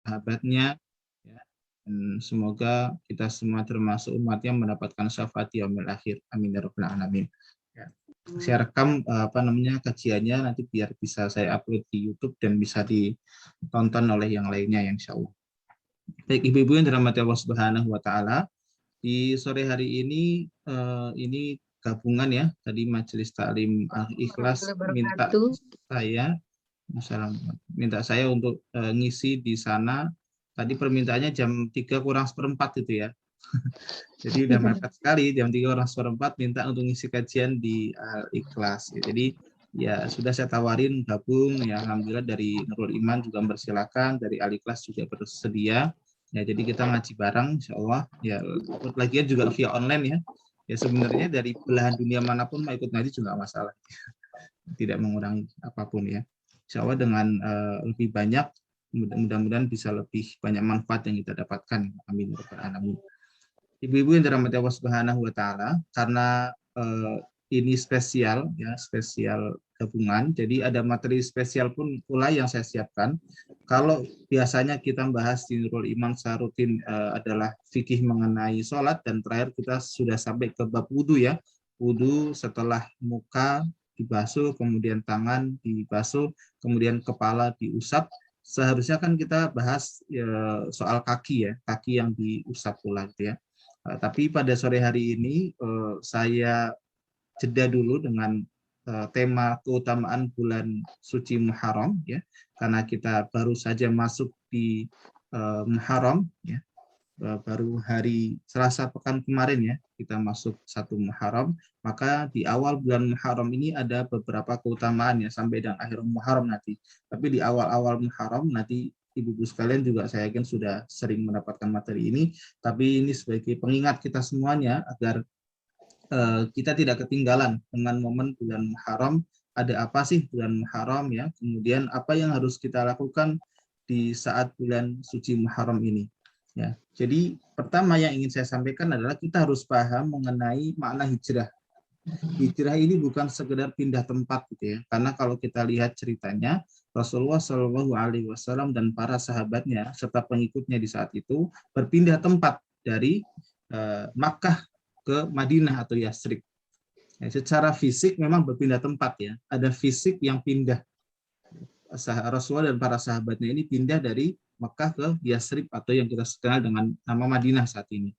sahabatnya, ya. Dan semoga kita semua termasuk umat yang mendapatkan syafaat yaumil akhir. Amin ya rabbal alamin. Ya. Saya rekam kajiannya nanti biar bisa saya upload di YouTube dan bisa ditonton oleh yang lainnya ya, insya Allah. Baik ibu-ibu yang dirahmati Allah Subhanahu wa taala, di sore hari ini gabungan ya, tadi Majelis Taklim Al-Ikhlas minta saya untuk ngisi di sana. Tadi permintaannya jam 3:04 itu ya. Jadi udah mepet sekali, jam 3:04 minta untuk ngisi kajian di Al-Ikhlas. Jadi ya sudah saya tawarin gabung, ya alhamdulillah dari Nurul Iman juga bersilakan, dari Al-Ikhlas juga bersedia. Ya jadi kita ngaji bareng insya Allah. Ya lagian juga via online ya. Ya sebenarnya dari belahan dunia manapun mau ikut ngaji juga masalah. Tidak mengurangi apapun ya. Insya Allah dengan lebih banyak, mudah-mudahan bisa lebih banyak manfaat yang kita dapatkan. Amin. Ibu-ibu yang dirahmati Allah Subhanahu wa taala, karena ini spesial ya, spesial gabungan. Jadi ada materi spesial pun pula yang saya siapkan. Kalau biasanya kita bahas di Nurul Iman secara rutin adalah fikih mengenai sholat, dan terakhir kita sudah sampai ke bab wudhu ya. Wudhu setelah muka dibasuh, kemudian tangan dibasuh, kemudian kepala diusap. Seharusnya kan kita bahas soal kaki ya, kaki yang diusap pula gitu ya. Tapi pada sore hari ini saya jeda dulu dengan tema keutamaan bulan suci Muharram ya, karena kita baru saja masuk di Muharram ya, baru hari Selasa pekan kemarin ya kita masuk 1 Muharram. Maka di awal bulan Muharram ini ada beberapa keutamaan ya sampai dengan akhir Muharram nanti. Tapi di awal-awal Muharram nanti ibu-ibu sekalian juga saya yakin sudah sering mendapatkan materi ini, tapi ini sebagai pengingat kita semuanya agar kita tidak ketinggalan dengan momen bulan Muharram. Ada apa sih bulan Muharram ya? Kemudian apa yang harus kita lakukan di saat bulan suci Muharram ini? Ya, jadi pertama yang ingin saya sampaikan adalah kita harus paham mengenai makna hijrah. Hijrah ini bukan sekedar pindah tempat gitu ya, karena kalau kita lihat ceritanya Rasulullah Shallallahu Alaihi Wasallam dan para sahabatnya serta pengikutnya di saat itu berpindah tempat dari Makkah ke Madinah atau Yatsrib. Ya, secara fisik memang berpindah tempat ya, ada fisik yang pindah. Rasulullah dan para sahabatnya ini pindah dari Mekah ke Yatsrib atau yang kita kenal dengan nama Madinah saat ini.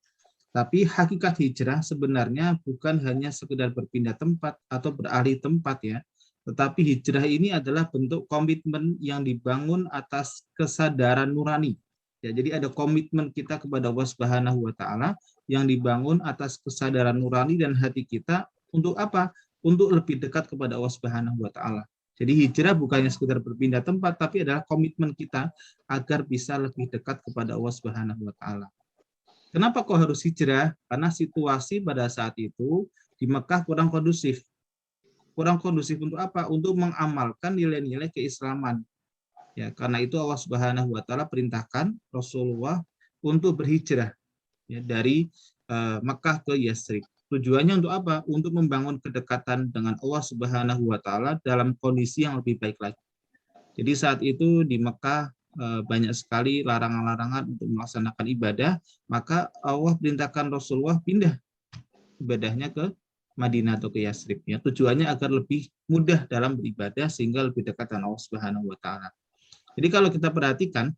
Tapi hakikat hijrah sebenarnya bukan hanya sekedar berpindah tempat atau beralih tempat ya, tetapi hijrah ini adalah bentuk komitmen yang dibangun atas kesadaran nurani. Ya, jadi ada komitmen kita kepada Allah Subhanahu wa taala yang dibangun atas kesadaran nurani dan hati kita untuk apa? Untuk lebih dekat kepada Allah Subhanahu wa taala. Jadi hijrah bukannya sekedar berpindah tempat, tapi adalah komitmen kita agar bisa lebih dekat kepada Allah Subhanahu wa taala. Kenapa kok harus hijrah? Karena situasi pada saat itu di Mekah kurang kondusif. Kurang kondusif untuk apa? Untuk mengamalkan nilai-nilai keislaman. Ya, karena itu Allah Subhanahu wa taala perintahkan Rasulullah untuk berhijrah ya, dari Mekah ke Yatsrib. Tujuannya untuk apa? Untuk membangun kedekatan dengan Allah Subhanahu wa taala dalam kondisi yang lebih baik lagi. Jadi saat itu di Mekah banyak sekali larangan-larangan untuk melaksanakan ibadah, maka Allah perintahkan Rasulullah pindah ibadahnya ke Madinah atau ke Yatsrib. Ya, tujuannya agar lebih mudah dalam beribadah sehingga lebih dekat dengan Allah Subhanahu wa taala. Jadi kalau kita perhatikan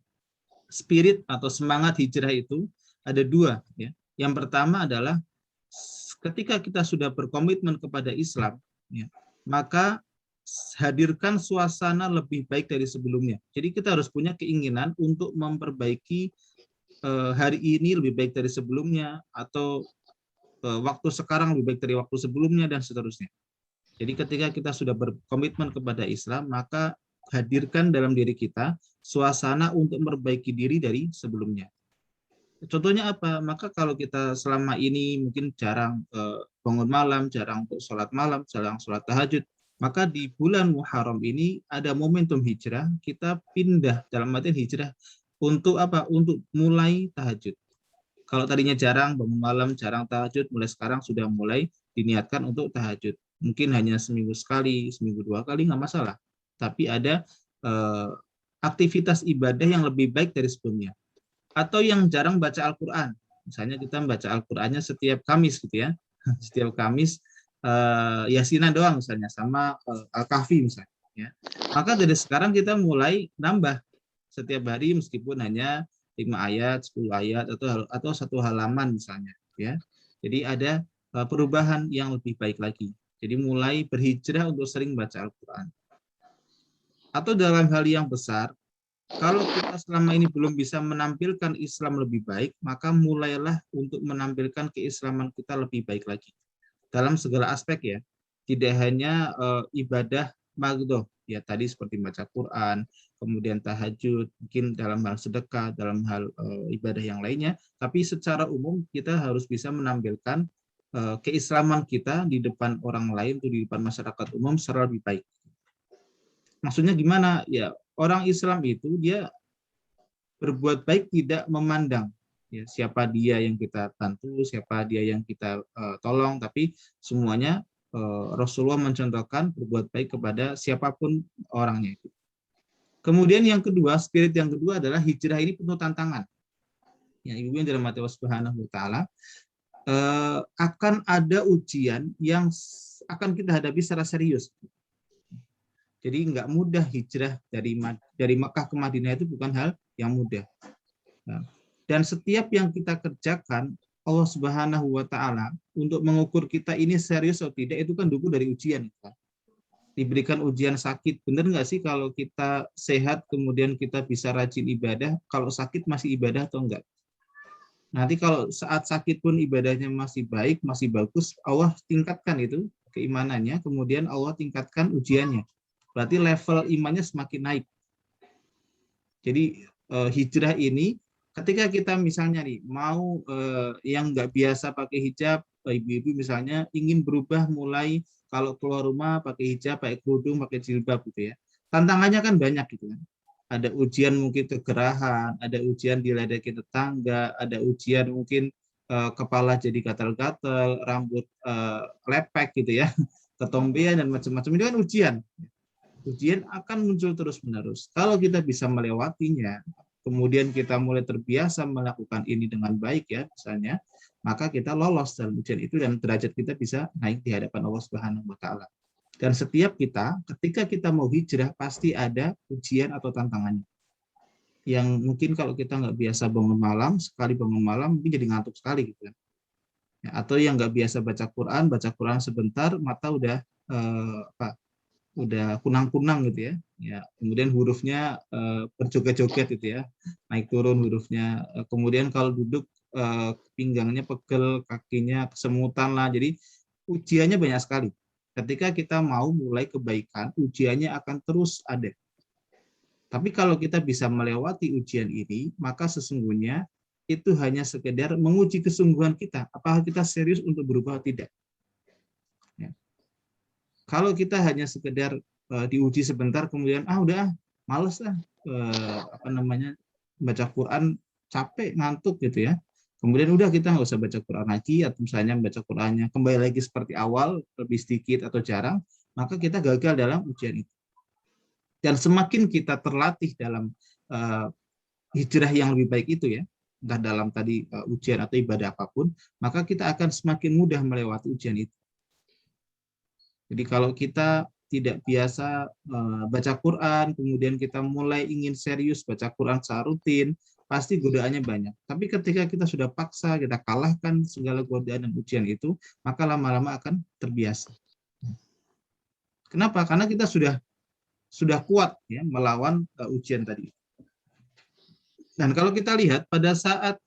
spirit atau semangat hijrah itu ada dua ya. Yang pertama adalah ketika kita sudah berkomitmen kepada Islam, ya, maka hadirkan suasana lebih baik dari sebelumnya. Jadi kita harus punya keinginan untuk memperbaiki hari ini lebih baik dari sebelumnya, atau waktu sekarang lebih baik dari waktu sebelumnya, dan seterusnya. Jadi ketika kita sudah berkomitmen kepada Islam, maka hadirkan dalam diri kita suasana untuk memperbaiki diri dari sebelumnya. Contohnya apa? Maka kalau kita selama ini mungkin jarang bangun malam, jarang untuk sholat malam, jarang sholat tahajud, maka di bulan Muharram ini ada momentum hijrah, kita pindah dalam artian hijrah untuk apa? Untuk mulai tahajud. Kalau tadinya jarang bangun malam, jarang tahajud, mulai sekarang sudah mulai diniatkan untuk tahajud. Mungkin hanya seminggu sekali, seminggu 2 kali nggak masalah. Tapi ada aktivitas ibadah yang lebih baik dari sebelumnya. Atau yang jarang baca Al-Quran. Misalnya kita membaca Al-Qurannya setiap Kamis gitu ya. Setiap Kamis Yasinan doang misalnya, sama Al-Kahfi misalnya. Ya. Maka dari sekarang kita mulai nambah setiap hari meskipun hanya 5 ayat, 10 ayat, atau 1 halaman misalnya. Ya. Jadi ada perubahan yang lebih baik lagi. Jadi mulai berhijrah untuk sering baca Al-Quran. Atau dalam hal yang besar, kalau kita selama ini belum bisa menampilkan Islam lebih baik, maka mulailah untuk menampilkan keislaman kita lebih baik lagi. Dalam segala aspek ya. Tidak hanya ibadah magdoh, ya tadi seperti baca Quran, kemudian tahajud, mungkin dalam hal sedekah, dalam hal ibadah yang lainnya, tapi secara umum kita harus bisa menampilkan keislaman kita di depan orang lain, di depan masyarakat umum secara lebih baik. Maksudnya gimana? Ya, orang Islam itu dia berbuat baik tidak memandang ya, siapa dia yang kita bantu, siapa dia yang kita tolong, tapi semuanya Rasulullah mencontohkan berbuat baik kepada siapapun orangnya itu. Kemudian yang kedua, spirit yang kedua adalah hijrah ini penuh tantangan. Ya, Ibu yang dirahmati Allah Subhanahu wa taala, akan ada ujian yang akan kita hadapi secara serius. Jadi nggak mudah hijrah dari Mekah ke Madinah, itu bukan hal yang mudah. Nah, dan setiap yang kita kerjakan, Allah Subhanahu wa taala untuk mengukur kita ini serius atau tidak, itu kan dulu dari ujian. Diberikan ujian sakit, benar nggak sih kalau kita sehat kemudian kita bisa rajin ibadah, kalau sakit masih ibadah atau enggak? Nanti kalau saat sakit pun ibadahnya masih baik, masih bagus, Allah tingkatkan itu keimanannya, kemudian Allah tingkatkan ujiannya. Berarti level imannya semakin naik. Jadi hijrah ini, ketika kita misalnya nih mau yang nggak biasa pakai hijab, ibu-ibu misalnya ingin berubah, mulai kalau keluar rumah pakai hijab, pakai kerudung, pakai jilbab gitu ya. Tantangannya kan banyak gitu kan. Ada ujian mungkin kegerahan, ada ujian diledekin tetangga, ada ujian mungkin kepala jadi gatal-gatal, rambut lepek gitu ya, ketombean dan macam-macam. Itu kan ujian. Ujian akan muncul terus-menerus. Kalau kita bisa melewatinya, kemudian kita mulai terbiasa melakukan ini dengan baik ya, misalnya, maka kita lolos dalam ujian itu dan derajat kita bisa naik di hadapan Allah Subhanahu wa taala. Dan setiap kita, ketika kita mau hijrah, pasti ada ujian atau tantangannya. Yang mungkin kalau kita nggak biasa bangun malam, sekali bangun malam mungkin jadi ngantuk sekali gitu kan. Ya, atau yang nggak biasa baca Quran sebentar, mata udah udah kunang-kunang gitu ya. Ya, kemudian hurufnya berjoget-joget gitu ya, naik turun hurufnya. Kemudian kalau duduk pinggangnya pegel, kakinya kesemutan lah. Jadi ujiannya banyak sekali. Ketika kita mau mulai kebaikan, ujiannya akan terus ada. Tapi kalau kita bisa melewati ujian ini, maka sesungguhnya itu hanya sekedar menguji kesungguhan kita, apakah kita serius untuk berubah atau tidak. Kalau kita hanya sekedar diuji sebentar kemudian udah males lah baca Quran, capek, ngantuk gitu ya. Kemudian udah kita nggak usah baca Quran lagi, atau misalnya baca Qurannya kembali lagi seperti awal, lebih sedikit atau jarang, maka kita gagal dalam ujian itu. Dan semakin kita terlatih dalam hijrah yang lebih baik itu ya, entah dalam tadi ujian atau ibadah apapun, maka kita akan semakin mudah melewati ujian itu. Jadi kalau kita tidak biasa baca Quran, kemudian kita mulai ingin serius baca Quran secara rutin, pasti godaannya banyak. Tapi ketika kita sudah paksa, kita kalahkan segala godaan dan ujian itu, maka lama-lama akan terbiasa. Kenapa? Karena kita sudah kuat ya melawan ujian tadi. Dan kalau kita lihat pada saat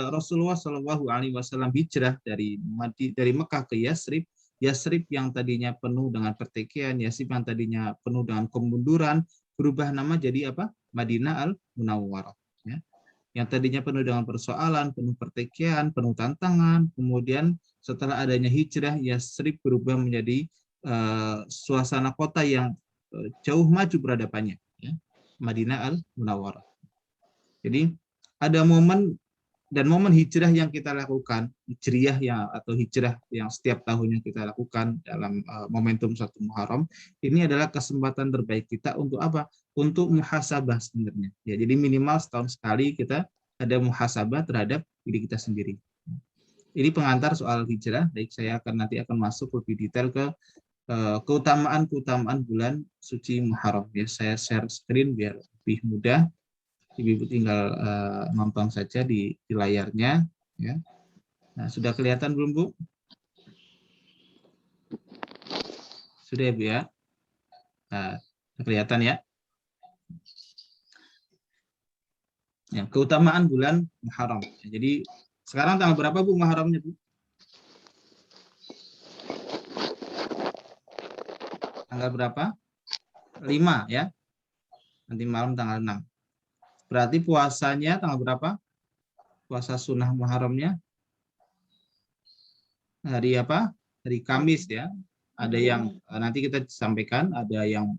Rasulullah SAW hijrah dari Mekah ke Yatsrib, Yatsrib yang tadinya penuh dengan pertikaian, Yatsrib yang tadinya penuh dengan kemunduran, berubah nama jadi apa? Madinah Al-Munawwarah. Ya. Yang tadinya penuh dengan persoalan, penuh pertikaian, penuh tantangan, kemudian setelah adanya hijrah, Yatsrib berubah menjadi suasana kota yang jauh maju peradabannya. Ya. Madinah Al-Munawwarah. Jadi ada momen dan momen hijrah yang kita lakukan, hijriah yang atau hijrah yang setiap tahunnya kita lakukan dalam momentum 1 Muharram, ini adalah kesempatan terbaik kita untuk apa? Untuk muhasabah sebenarnya. Ya, jadi minimal setahun sekali kita ada muhasabah terhadap diri kita sendiri. Ini pengantar soal hijrah. Baik, saya nanti akan masuk lebih detail ke keutamaan bulan suci Muharram. Ya, saya share screen biar lebih mudah. Ibu tinggal nonton saja di layarnya, ya. Nah, sudah kelihatan belum, Bu? Sudah ya, Bu ya? Nah, kelihatan ya? Ya, keutamaan bulan Muharram. Jadi sekarang tanggal berapa, Bu, Muharramnya, Bu? Tanggal berapa? 5 ya. Nanti malam tanggal 6. Berarti puasanya tanggal berapa? Puasa sunnah Muharramnya hari apa? Hari Kamis ya. Ada yang nanti kita sampaikan, ada yang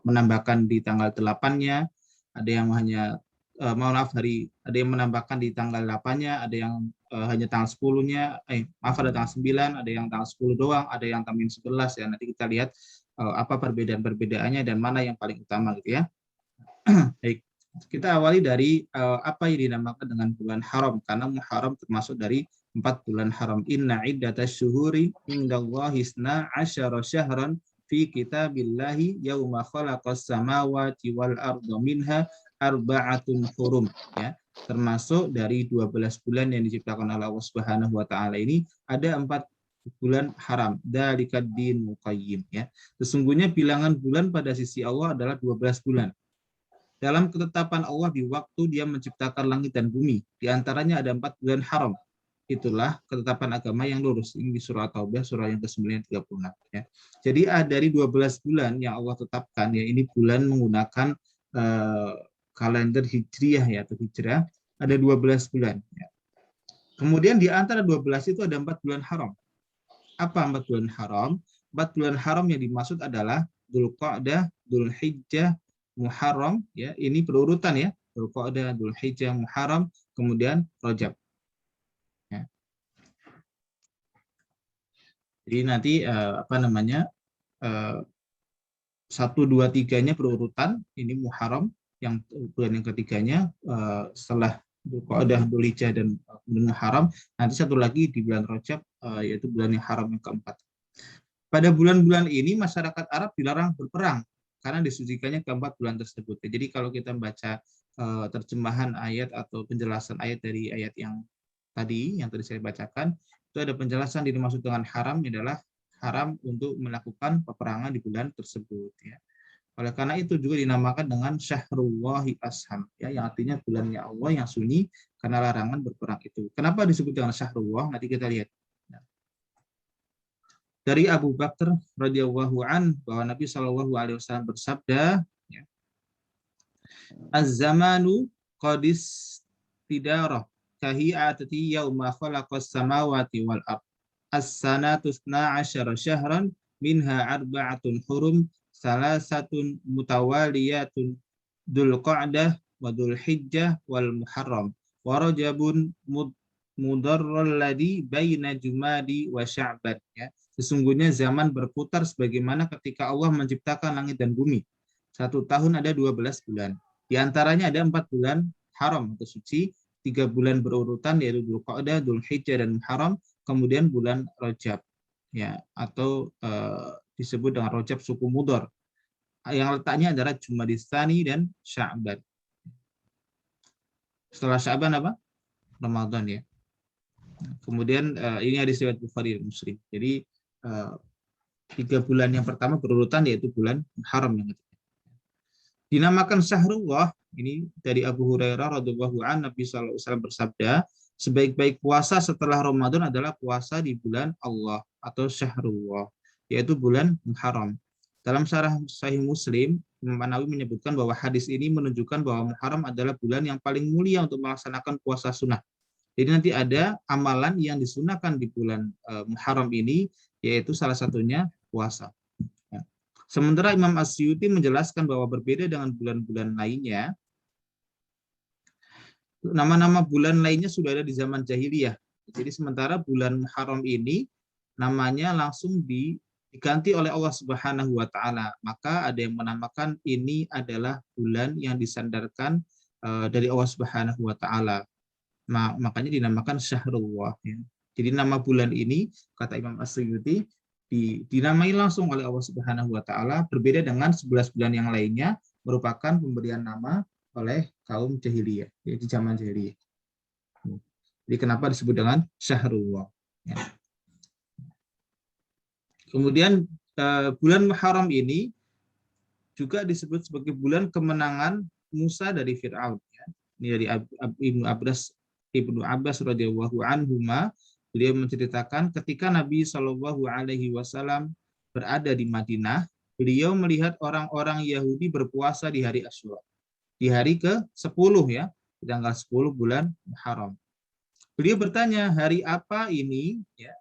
menambahkan di tanggal 8-nya, ada yang hanya ada yang menambahkan di tanggal 8-nya, ada yang hanya tanggal 10-nya, ada tanggal 9, ada yang tanggal 10 doang, ada yang tanggal 11 ya. Nanti kita lihat apa perbedaan-perbedaannya dan mana yang paling utama gitu ya. Baik. Kita awali dari apa yang dinamakan dengan bulan haram, karena Muharram termasuk dari 4 bulan haram. Inna iddatasy syuhuri indallahi 12 syahran fi kitabillahi yauma khalaqas samawati wal arda minha arba'atun hurum, ya. Termasuk dari 12 bulan yang diciptakan oleh Allah Subhanahu wa taala ini ada 4 bulan haram. Dalikad dinul qayyim, ya. Sesungguhnya bilangan bulan pada sisi Allah adalah 12 bulan. Dalam ketetapan Allah di waktu Dia menciptakan langit dan bumi, di antaranya ada 4 bulan haram. Itulah ketetapan agama yang lurus. Ini di surah Taubah, surah yang ke-936. Ya. Jadi dari 12 bulan yang Allah tetapkan, ya ini bulan menggunakan kalender hijriah ya atau hijrah, ada 12 bulan. Ya. Kemudian di antara 12 itu ada 4 bulan haram. Apa 4 bulan haram? 4 bulan haram yang dimaksud adalah Dzulqa'dah, Dzulhijjah, Muharram, ya ini berurutan ya, Dzulqa'dah, Dzulhijjah, Muharram, kemudian Rajab. Ya. Jadi nanti 1, 2, 3-nya berurutan, ini Muharram, yang bulan yang ketiganya setelah Dzulqa'dah, Dzulhijjah dan Muharram, nanti satu lagi di bulan Rajab yaitu bulan yang haram yang keempat. Pada bulan-bulan ini masyarakat Arab dilarang berperang karena disucikannya keempat bulan tersebut. Jadi kalau kita membaca terjemahan ayat atau penjelasan ayat dari ayat yang tadi saya bacakan, itu ada penjelasan yang dimaksud dengan haram adalah haram untuk melakukan peperangan di bulan tersebut. Ya. Oleh karena itu juga dinamakan dengan Syahrullahi Asham, ya, yang artinya bulannya Allah yang sunyi karena larangan berperang itu. Kenapa disebut dengan Syahrullah? Nanti kita lihat. Dari Abu Bakar radhiyallahu an bahwa Nabi Shallallahu alaihi wasallam bersabda, ya, Az-zamanu qadis tidarah kahi'atati yauma khalaqas samawati wal ard. As-sanatu 12 syahran minha arba'atun hurum salasatun mutawaliyatun Dzulqa'dah wa Dzulhijjah wal Muharram wa Rajabun mudarral ladzi baina Jumadi wa Sya'ban, ya. Sesungguhnya zaman berputar sebagaimana ketika Allah menciptakan langit dan bumi. 1 tahun ada 12 bulan. Di antaranya ada 4 bulan haram atau suci, 3 bulan berurutan yaitu Dzulqa'dah, Dzulhijjah dan Muharram, kemudian bulan Rajab, ya, atau disebut dengan Rajab suku Mudhar. Yang letaknya adalah Jumadistani dan Sya'ban. Setelah Sya'ban apa? Ramadan, ya. Kemudian ini hadis riwayat Bukhari dan Muslim. Jadi 3 bulan yang pertama berurutan yaitu bulan haram yang ketiga. Dinamakan Syahrullah ini dari Abu Hurairah radhiyallahu anhu, Nabi sallallahu alaihi wasallam bersabda, sebaik-baik puasa setelah Ramadan adalah puasa di bulan Allah atau Syahrullah, yaitu bulan Muharram. Dalam syarah Sahih Muslim, Imam An-Nawawi menyebutkan bahwa hadis ini menunjukkan bahwa Muharram adalah bulan yang paling mulia untuk melaksanakan puasa sunnah. Jadi nanti ada amalan yang disunahkan di bulan Muharram ini, yaitu salah satunya puasa. Ya. Sementara Imam As-Suyuti menjelaskan bahwa berbeda dengan bulan-bulan lainnya, nama-nama bulan lainnya sudah ada di zaman jahiliyah. Jadi sementara bulan Muharram ini namanya langsung diganti oleh Allah Subhanahu wa taala. Maka ada yang menamakan ini adalah bulan yang disandarkan dari Allah Subhanahu wa taala. Makanya dinamakan Syahrullah ya. Jadi nama bulan ini kata Imam As-Suyuti dinamai langsung oleh Allah Subhanahu wa taala, berbeda dengan 11 bulan yang lainnya merupakan pemberian nama oleh kaum jahiliyah di zaman jahiliyah. Jadi kenapa disebut dengan Syahrullah ya. Kemudian bulan Muharram ini juga disebut sebagai bulan kemenangan Musa dari Fir'aun ya. Ini dari Ibnu Abbas radhiyallahu anhuma, beliau menceritakan ketika Nabi Shallallahu alaihi wasallam berada di Madinah, beliau melihat orang-orang Yahudi berpuasa di hari Asyura. Di hari ke-10 ya, di tanggal 10 bulan Muharram. Beliau bertanya, hari apa ini? Ya.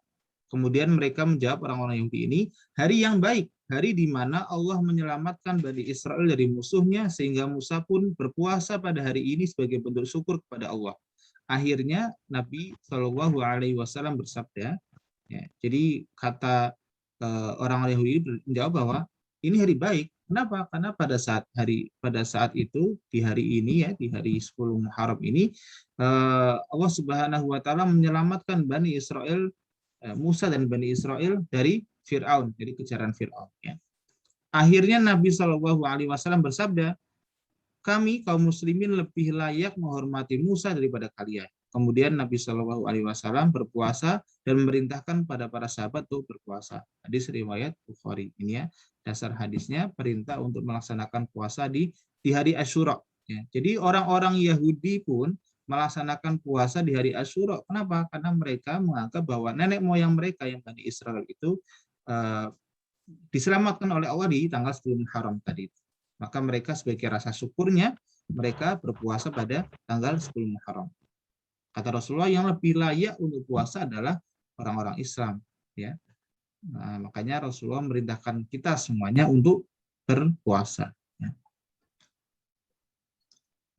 Kemudian mereka menjawab, orang-orang Yahudi ini, hari yang baik, hari di mana Allah menyelamatkan Bani Israel dari musuhnya, sehingga Musa pun berpuasa pada hari ini sebagai bentuk syukur kepada Allah. Akhirnya Nabi Shallallahu Alaihi Wasallam bersabda, ya, jadi kata orang-orang Yahudi menjawab bahwa ini hari baik. Kenapa? Karena pada saat itu di hari ini ya, di hari 10 Muharram ini Allah Subhanahu wa taala menyelamatkan Bani Israel, Musa dan Bani Israel dari Fir'aun, dari kejaran Fir'aun ya. Akhirnya Nabi Shallallahu alaihi wasallam bersabda, kami kaum muslimin lebih layak menghormati Musa daripada kalian. Kemudian Nabi Shallallahu alaihi wasallam berpuasa dan memerintahkan pada para sahabat untuk berpuasa. Hadis riwayat Bukhari. Ini ya, dasar hadisnya perintah untuk melaksanakan puasa di hari Asyura. Ya. Jadi orang-orang Yahudi pun melaksanakan puasa di hari Asyura. Kenapa? Karena mereka menganggap bahwa nenek moyang mereka yang Bani Israel itu diselamatkan oleh Allah di tanggal 10 Muharram tadi. Maka mereka sebagai rasa syukurnya, mereka berpuasa pada tanggal 10 Muharram. Kata Rasulullah, yang lebih layak untuk puasa adalah orang-orang Islam. Ya. Nah, makanya Rasulullah merintahkan kita semuanya untuk berpuasa. Ya.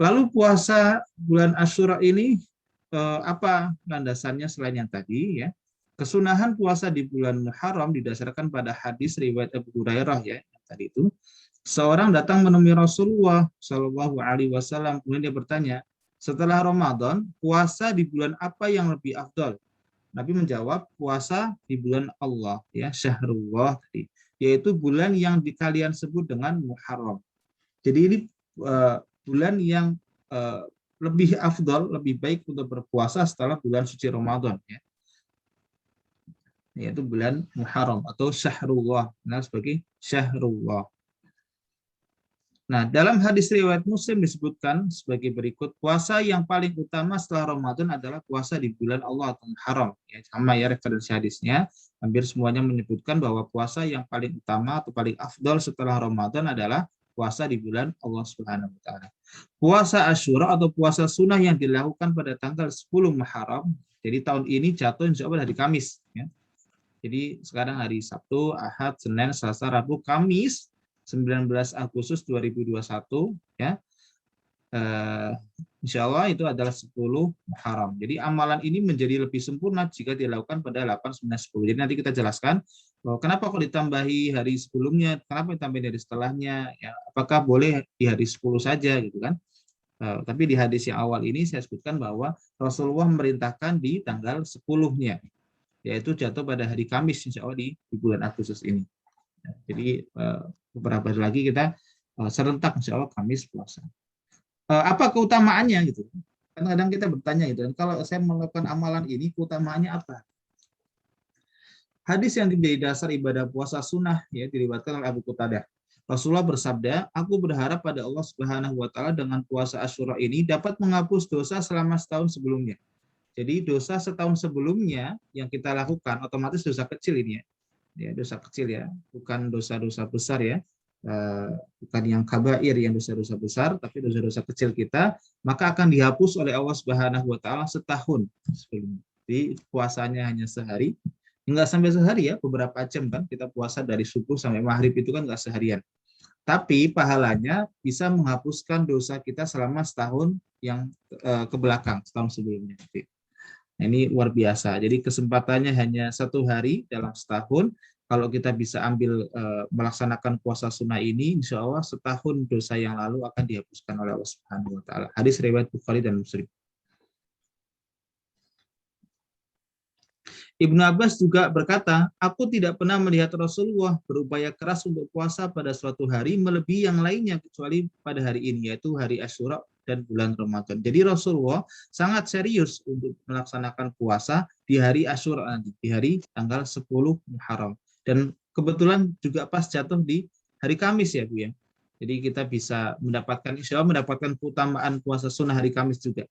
Lalu puasa bulan Asyura ini, apa landasannya selain yang tadi? Ya. Kesunahan puasa di bulan Muharram didasarkan pada hadis riwayat Abu Hurairah ya, yang tadi itu. Seorang datang menemui Rasulullah Shallallahu Alaihi Wasallam, kemudian dia bertanya, setelah Ramadan, puasa di bulan apa yang lebih afdal? Nabi menjawab, puasa di bulan Allah, ya Syahrullah, yaitu bulan yang kalian sebut dengan Muharram. Jadi ini bulan yang lebih afdal, lebih baik untuk berpuasa setelah bulan suci Ramadan, ya. Yaitu bulan Muharram atau Syahrullah, nah sebagai Syahrullah. Nah, dalam hadis riwayat Muslim disebutkan sebagai berikut, puasa yang paling utama setelah Ramadan adalah puasa di bulan Allah atau Muharram. Ya, sama ya referensi hadisnya, hampir semuanya menyebutkan bahwa puasa yang paling utama atau paling afdal setelah Ramadan adalah puasa di bulan Allah Subhanahu wa taala. Puasa Asyura atau puasa sunnah yang dilakukan pada tanggal 10 Muharram. Jadi tahun ini jatuh insya Allah hari Kamis. Ya. Jadi sekarang hari Sabtu, Ahad, Senin, Selasa, Rabu, Kamis 19 Agustus 2021 ya. Insya Allah itu adalah 10 Muharram. Jadi amalan ini menjadi lebih sempurna jika dilakukan pada 8, 9, 10. Jadi nanti kita jelaskan kenapa kok ditambahi hari sebelumnya, kenapa ditambahi dari setelahnya, ya, apakah boleh di hari 10 saja gitu kan. Tapi di hadis yang awal ini saya sebutkan bahwa Rasulullah memerintahkan di tanggal 10-nya, yaitu jatuh pada hari Kamis insya Allah di bulan Agustus ini. Jadi beberapa hari lagi kita serentak insya Allah Kamis puasa. Apa keutamaannya gitu? Kadang-kadang kita bertanya gitu. Dan kalau saya melakukan amalan ini, keutamaannya apa? Hadis yang menjadi dasar ibadah puasa sunnah ya diriwayatkan oleh Abu Qatadah. Rasulullah bersabda, aku berharap pada Allah Subhanahu wa taala dengan puasa Asyura ini dapat menghapus dosa selama setahun sebelumnya. Jadi dosa setahun sebelumnya yang kita lakukan otomatis dosa kecil ini ya. Ya, dosa kecil ya, bukan dosa-dosa besar ya, bukan yang kabair yang dosa-dosa besar, tapi dosa-dosa kecil kita, maka akan dihapus oleh Allah Subhanahu wa taala setahun sebelumnya. Jadi puasanya hanya sehari, enggak sampai sehari ya, beberapa jam kan kita puasa dari subuh sampai maghrib itu kan enggak seharian. Tapi pahalanya bisa menghapuskan dosa kita selama setahun yang ke belakang, setahun sebelumnya. Nah, ini luar biasa. Jadi kesempatannya hanya 1 hari dalam setahun. Kalau kita bisa ambil melaksanakan puasa sunnah ini, insya Allah setahun dosa yang lalu akan dihapuskan oleh Allah Subhanahu Wa Taala. Hadis riwayat Bukhari dan Muslim. Ibnu Abbas juga berkata, aku tidak pernah melihat Rasulullah berupaya keras untuk puasa pada suatu hari melebihi yang lainnya kecuali pada hari ini, yaitu hari Asyura dan bulan Ramadan. Jadi Rasulullah sangat serius untuk melaksanakan puasa di hari Asyura nanti, di hari tanggal 10 Muharram. Dan kebetulan juga pas jatuh di hari Kamis ya Bu ya. Jadi kita bisa mendapatkan, insya Allah mendapatkan keutamaan puasa sunnah hari Kamis juga.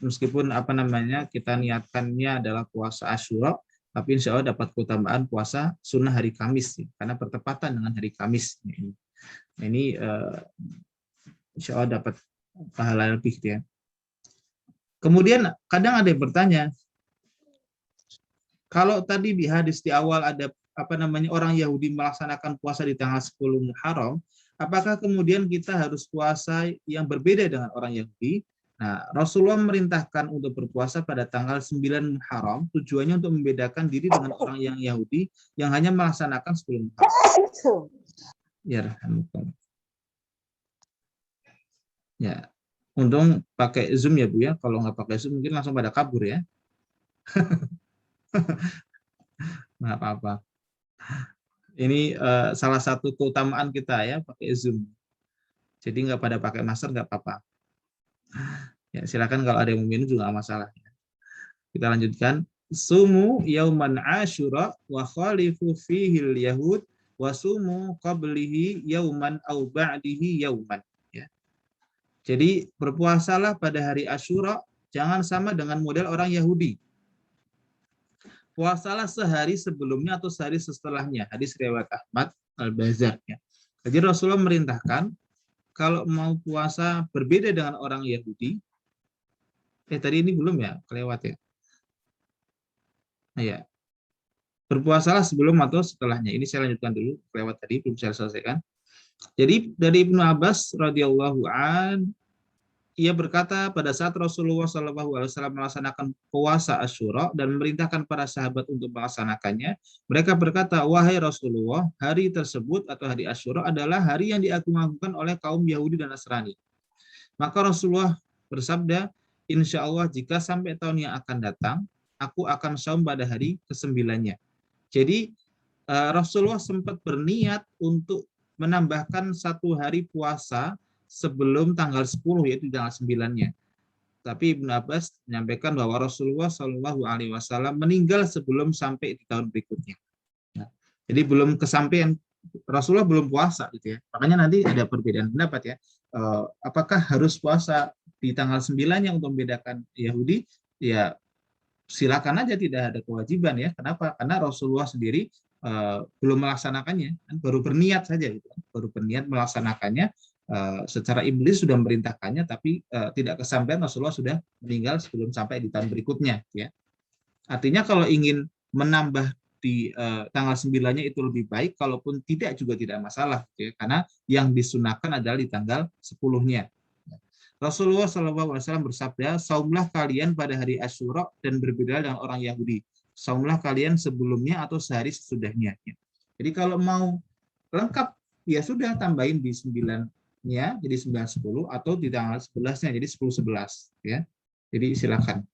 Meskipun apa namanya kita niatkannya adalah puasa Asyura, tapi insya Allah dapat keutamaan puasa sunnah hari Kamis karena bertepatan dengan hari Kamis. Ini insya Allah dapat pahala lebih ya. Kemudian kadang ada yang bertanya, kalau tadi di hadis di awal ada apa namanya orang Yahudi melaksanakan puasa di tanggal 10 Muharram, apakah kemudian kita harus puasa yang berbeda dengan orang Yahudi? Nah, Rasulullah merintahkan untuk berpuasa pada tanggal 9 Muharram, tujuannya untuk membedakan diri dengan orang yang Yahudi yang hanya melaksanakan 10 Muharram. Ya, untung pakai Zoom ya Bu ya. Kalau nggak pakai Zoom mungkin langsung pada kabur ya. Nggak apa-apa. Ini salah satu keutamaan kita ya pakai Zoom. Jadi nggak pada pakai masker nggak apa-apa. Ya, silakan kalau ada yang mau minum juga nggak masalah. Kita lanjutkan. Sumu yauman Asyura wa khalifu fihil yahud wa sumu qablihi yauman au ba'dihi yauman. Ya. Jadi berpuasalah pada hari Asyura, jangan sama dengan model orang Yahudi. Puasalah sehari sebelumnya atau sehari setelahnya. Hadis riwayat Ahmad Al-Bazar. Ya. Jadi Rasulullah merintahkan kalau mau puasa berbeda dengan orang Yahudi. Tadi ini belum ya, kelewat ya. Nah, ya. Berpuasalah sebelum atau setelahnya. Ini saya lanjutkan dulu, kelewat tadi belum saya selesaikan. Jadi dari Ibnu Abbas radhiyallahu an, ia berkata pada saat Rasulullah SAW melaksanakan puasa Asyura dan memerintahkan para sahabat untuk melaksanakannya, mereka berkata, wahai Rasulullah, hari tersebut atau hari Asyura adalah hari yang diagung-agungkan oleh kaum Yahudi dan Nasrani. Maka Rasulullah bersabda, insya Allah jika sampai tahun yang akan datang, aku akan saum pada hari ke-9-nya. Jadi Rasulullah sempat berniat untuk menambahkan 1 hari puasa sebelum tanggal 10 yaitu tanggal 9-nya. Tapi Ibnu Abbas menyampaikan bahwa Rasulullah Shallallahu Alaihi Wasallam meninggal sebelum sampai di tahun berikutnya. Nah, jadi belum kesampaian Rasulullah belum puasa gitu ya. Makanya nanti ada perbedaan pendapat ya. Apakah harus puasa di tanggal 9-nya untuk membedakan Yahudi? Ya silakan aja, tidak ada kewajiban ya. Kenapa? Karena Rasulullah sendiri belum melaksanakannya, baru berniat saja gitu. Baru berniat melaksanakannya. Secara iblis sudah memerintahkannya, tapi tidak kesampaian, Rasulullah sudah meninggal sebelum sampai di tahun berikutnya. Ya. Artinya kalau ingin menambah di tanggal 9-nya itu lebih baik, kalaupun tidak juga tidak masalah. Ya. Karena yang disunahkan adalah di tanggal 10-nya. Rasulullah SAW bersabda, saumlah kalian pada hari Asyura dan berbeda dengan orang Yahudi. Saumlah kalian sebelumnya atau sehari sesudahnya. Ya. Jadi kalau mau lengkap, ya sudah tambahin di 9-nya jadi 9-10 atau di tanggal 11-nya jadi 10-11 ya. Jadi silakan.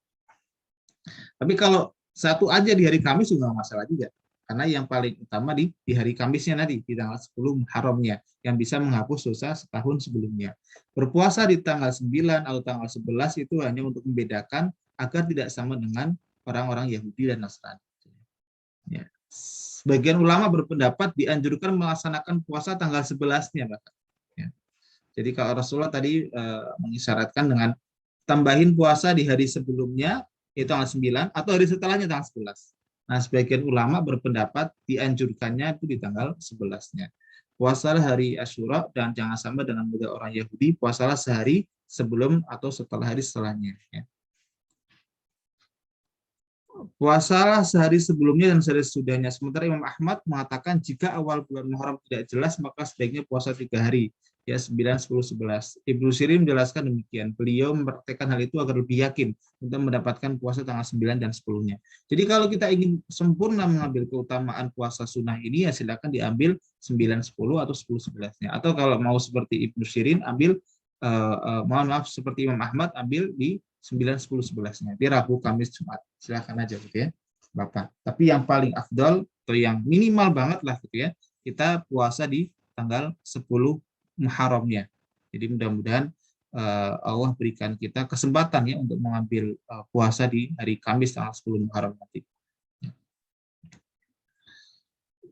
Tapi kalau satu aja di hari Kamis juga nggak masalah juga. Karena yang paling utama di hari Kamisnya nanti, di tanggal 10 Muharramnya, yang bisa menghapus dosa setahun sebelumnya. Berpuasa di tanggal 9 atau tanggal 11 itu hanya untuk membedakan agar tidak sama dengan orang-orang Yahudi dan Nasrani. Ya. Sebagian ulama berpendapat dianjurkan melaksanakan puasa tanggal 11-nya, Pak. Jadi kalau Rasulullah tadi mengisyaratkan dengan tambahin puasa di hari sebelumnya, itu tanggal 9, atau hari setelahnya tanggal 11. Nah, sebagian ulama berpendapat dianjurkannya itu di tanggal 11-nya. Puasalah hari Asyura dan jangan sama dengan model orang Yahudi, puasalah sehari sebelum atau setelah hari setelahnya. Ya. Puasalah sehari sebelumnya dan sehari sesudahnya. Sementara Imam Ahmad mengatakan jika awal bulan Muharram tidak jelas maka sebaiknya puasa 3 hari, ya 9, 10, 11. Ibnu Sirin menjelaskan demikian. Beliau mempraktekkan hal itu agar lebih yakin untuk mendapatkan puasa tanggal 9 dan 10-nya. Jadi kalau kita ingin sempurna mengambil keutamaan puasa sunnah ini, ya silakan diambil 9, 10 atau 10, 11-nya. Atau kalau mau seperti Ibnu Sirin, ambil mohon maaf seperti Imam Ahmad, ambil di 9, 10, 11-nya. Di Rabu, Kamis, Jumat. Silakan aja gitu ya, Bapak. Tapi yang paling afdol atau yang minimal banget lah gitu ya, kita puasa di tanggal 10 Muharramnya. Jadi mudah-mudahan Allah berikan kita kesempatan ya untuk mengambil puasa di hari Kamis tanggal 10 Muharram nanti.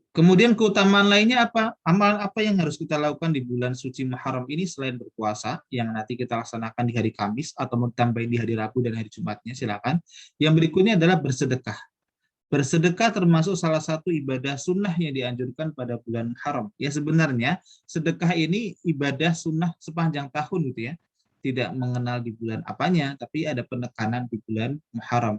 Kemudian keutamaan lainnya apa? Amalan apa yang harus kita lakukan di bulan suci Muharram ini selain berpuasa yang nanti kita laksanakan di hari Kamis atau mau tambahin di hari Rabu dan hari Jumatnya, silakan. Yang berikutnya adalah bersedekah. Bersedekah termasuk salah satu ibadah sunnah yang dianjurkan pada bulan Muharram. Ya sebenarnya sedekah ini ibadah sunnah sepanjang tahun gitu ya. Tidak mengenal di bulan apanya, tapi ada penekanan di bulan Muharram.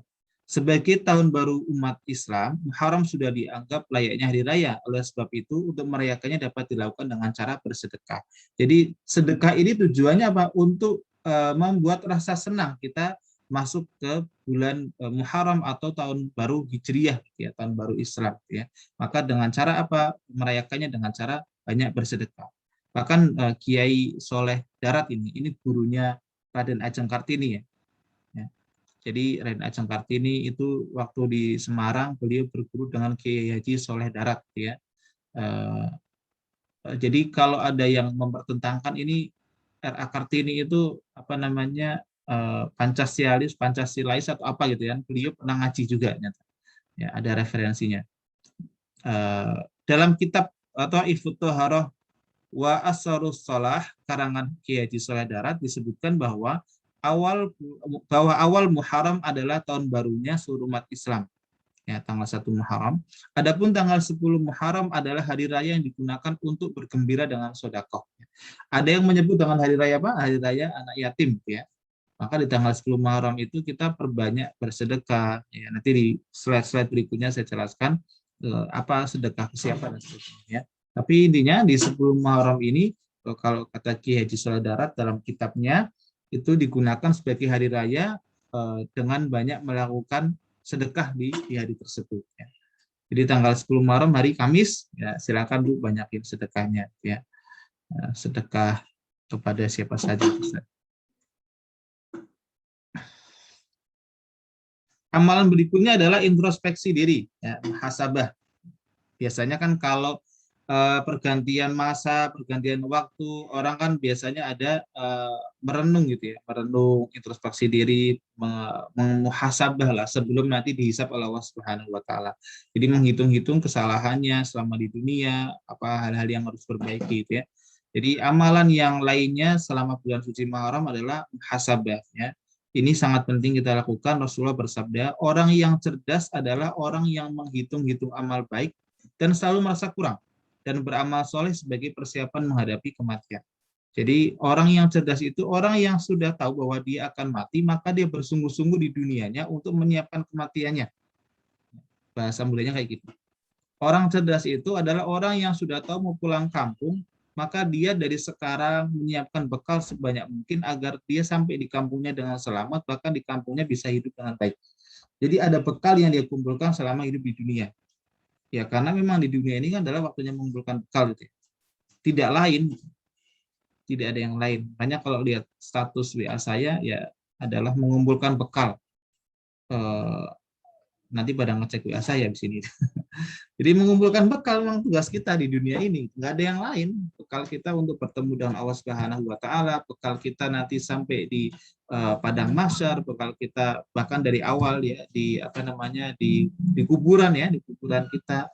Sebagai tahun baru umat Islam, Muharram sudah dianggap layaknya hari raya. Oleh sebab itu, untuk merayakannya dapat dilakukan dengan cara bersedekah. Jadi sedekah ini tujuannya apa? Untuk membuat rasa senang kita masuk ke bulan Muharram atau tahun baru Hijriyah, ya, tahun baru Islam. Ya. Maka dengan cara apa? Merayakannya dengan cara banyak bersedekah. Bahkan Kiai Soleh Darat ini gurunya Raden Ajeng Kartini ya. Jadi Raden Ajeng Kartini itu waktu di Semarang beliau berguru dengan Kiai Haji Soleh Darat ya. Jadi kalau ada yang mempertentangkan ini R.A. Kartini itu apa namanya Pancasilais atau apa gitu ya. Beliau pernah ngaji juga nyata. Ya, ada referensinya. Dalam kitab atau Ifut Toharoh wa Asarus Salah karangan Kiai Haji Soleh Darat disebutkan bahwa awal Muharram adalah tahun barunya seluruh umat Islam, ya, tanggal 1 Muharram. Adapun tanggal 10 Muharram adalah hari raya yang digunakan untuk bergembira dengan sedekah. Ada yang menyebut dengan hari raya apa? Hari raya anak yatim ya. Maka di tanggal 10 Muharram itu kita perbanyak bersedekah. Ya, nanti di slide-slide berikutnya saya jelaskan apa sedekah ke siapa dan sebagainya. Ya. Tapi intinya di 10 Muharram ini kalau kata Ki Haji Soleh Darat dalam kitabnya itu digunakan sebagai hari raya dengan banyak melakukan sedekah di hari tersebut. Ya. Jadi tanggal 10 Muharram hari Kamis, ya silakan Bu banyakin sedekahnya. Ya. Sedekah kepada siapa saja. Amalan berikutnya adalah introspeksi diri, ya, muhasabah. Biasanya kan kalau pergantian masa, pergantian waktu, orang kan biasanya ada merenung gitu ya, merenung, introspeksi diri, memuhasabah lah sebelum nanti dihisab oleh Allah Subhanahu Wa Taala. Jadi menghitung-hitung kesalahannya selama di dunia, apa hal-hal yang harus perbaiki gitu ya. Jadi amalan yang lainnya selama bulan suci Muharram adalah muhasabah ya. Ini sangat penting kita lakukan. Rasulullah bersabda, orang yang cerdas adalah orang yang menghitung-hitung amal baik dan selalu merasa kurang dan beramal soleh sebagai persiapan menghadapi kematian. Jadi orang yang cerdas itu orang yang sudah tahu bahwa dia akan mati, maka dia bersungguh-sungguh di dunianya untuk menyiapkan kematiannya. Bahasa mudahnya kayak gitu. Orang cerdas itu adalah orang yang sudah tahu mau pulang kampung, maka dia dari sekarang menyiapkan bekal sebanyak mungkin agar dia sampai di kampungnya dengan selamat, bahkan di kampungnya bisa hidup dengan baik. Jadi ada bekal yang dia kumpulkan selama hidup di dunia. Ya karena memang di dunia ini kan adalah waktunya mengumpulkan bekal gitu ya. Tidak lain, tidak ada yang lain. Hanya kalau lihat status WA saya ya adalah mengumpulkan bekal. Nanti pada ngecek WA saya di sini. Jadi mengumpulkan bekal memang tugas kita di dunia ini, nggak ada yang lain. Bekal kita untuk bertemu dengan Allah Subhanahu Wa Taala, bekal kita nanti sampai di padang mahsyar, bekal kita bahkan dari awal ya di apa namanya di kuburan ya, di kuburan kita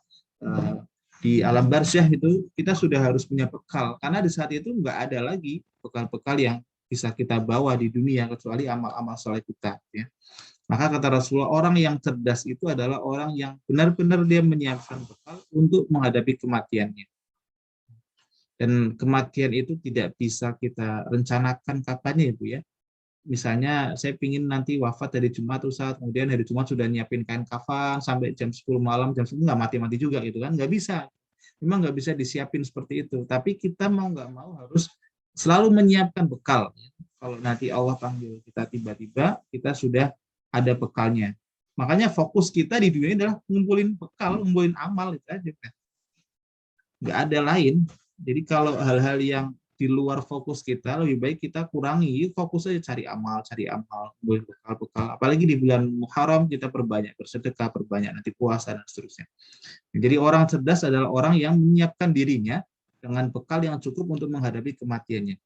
di alam barsyah itu kita sudah harus punya bekal karena di saat itu nggak ada lagi bekal-bekal yang bisa kita bawa di dunia kecuali amal-amal soleh kita. Ya. Maka kata Rasulullah, orang yang cerdas itu adalah orang yang benar-benar dia menyiapkan bekal untuk menghadapi kematiannya. Dan kematian itu tidak bisa kita rencanakan kapannya, Ibu ya. misalnya saya pingin nanti wafat dari Jumat Ustaz, kemudian hari Jumat sudah nyiapin kain kafan sampai jam 10 malam, jam 10 nggak mati-mati juga gitu kan, nggak bisa. Memang nggak bisa disiapin seperti itu, tapi kita mau nggak mau harus selalu menyiapkan bekal. Kalau nanti Allah panggil kita tiba-tiba, kita sudah ada bekalnya. Makanya fokus kita di dunia ini adalah ngumpulin bekal, ngumpulin amal itu aja kan. Nggak ada lain. Jadi kalau hal-hal yang di luar fokus kita, lebih baik kita kurangi. Fokus aja cari amal, ngumpulin bekal-bekal. Apalagi di bulan Muharram kita perbanyak bersedekah, perbanyak nanti puasa dan seterusnya. Jadi orang cerdas adalah orang yang menyiapkan dirinya dengan bekal yang cukup untuk menghadapi kematiannya.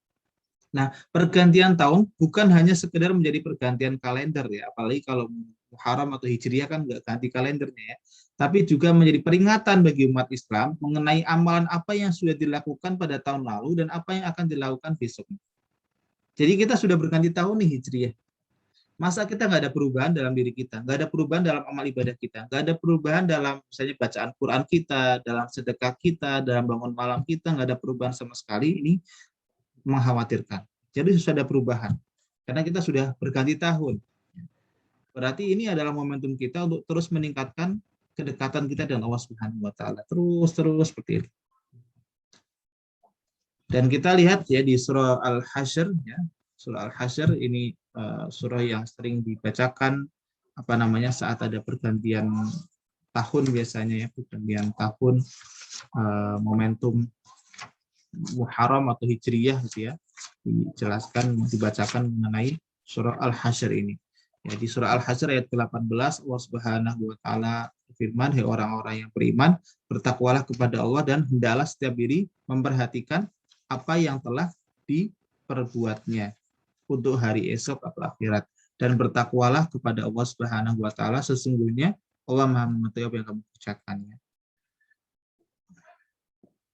Nah, pergantian tahun bukan hanya sekedar menjadi pergantian kalender ya, apalagi kalau Muharram atau Hijriah kan nggak ganti kalendernya ya, tapi juga menjadi peringatan bagi umat Islam mengenai amalan apa yang sudah dilakukan pada tahun lalu dan apa yang akan dilakukan besok. Jadi kita sudah berganti tahun nih Hijriah. Masa kita nggak ada perubahan dalam diri kita, nggak ada perubahan dalam amal ibadah kita, nggak ada perubahan dalam misalnya bacaan Quran kita, dalam sedekah kita, dalam bangun malam kita, nggak ada perubahan sama sekali. Ini mengkhawatirkan. Jadi sudah ada perubahan karena kita sudah berganti tahun. Berarti ini adalah momentum kita untuk terus meningkatkan kedekatan kita dengan Allah Subhanahu wa taala. Terus seperti itu. Dan kita lihat ya di surah Al-Hasyr ya. Surah Al-Hasyr ini surah yang sering dibacakan saat ada pergantian tahun biasanya ya, pergantian tahun momentum Muharram atau Hijriyah gitu ya, dibacakan mengenai surah Al-Hasyr ini. Ya, di surah Al-Hasyr ayat ke-18 Allah Subhanahu wa taala firman, "Hai orang-orang yang beriman, bertakwalah kepada Allah dan hendaklah setiap diri memperhatikan apa yang telah diperbuatnya untuk hari esok atau akhirat, dan bertakwalah kepada Allah Subhanahu wa taala, sesungguhnya Allah Maha mengetahui apa yang kamu kerjakannya."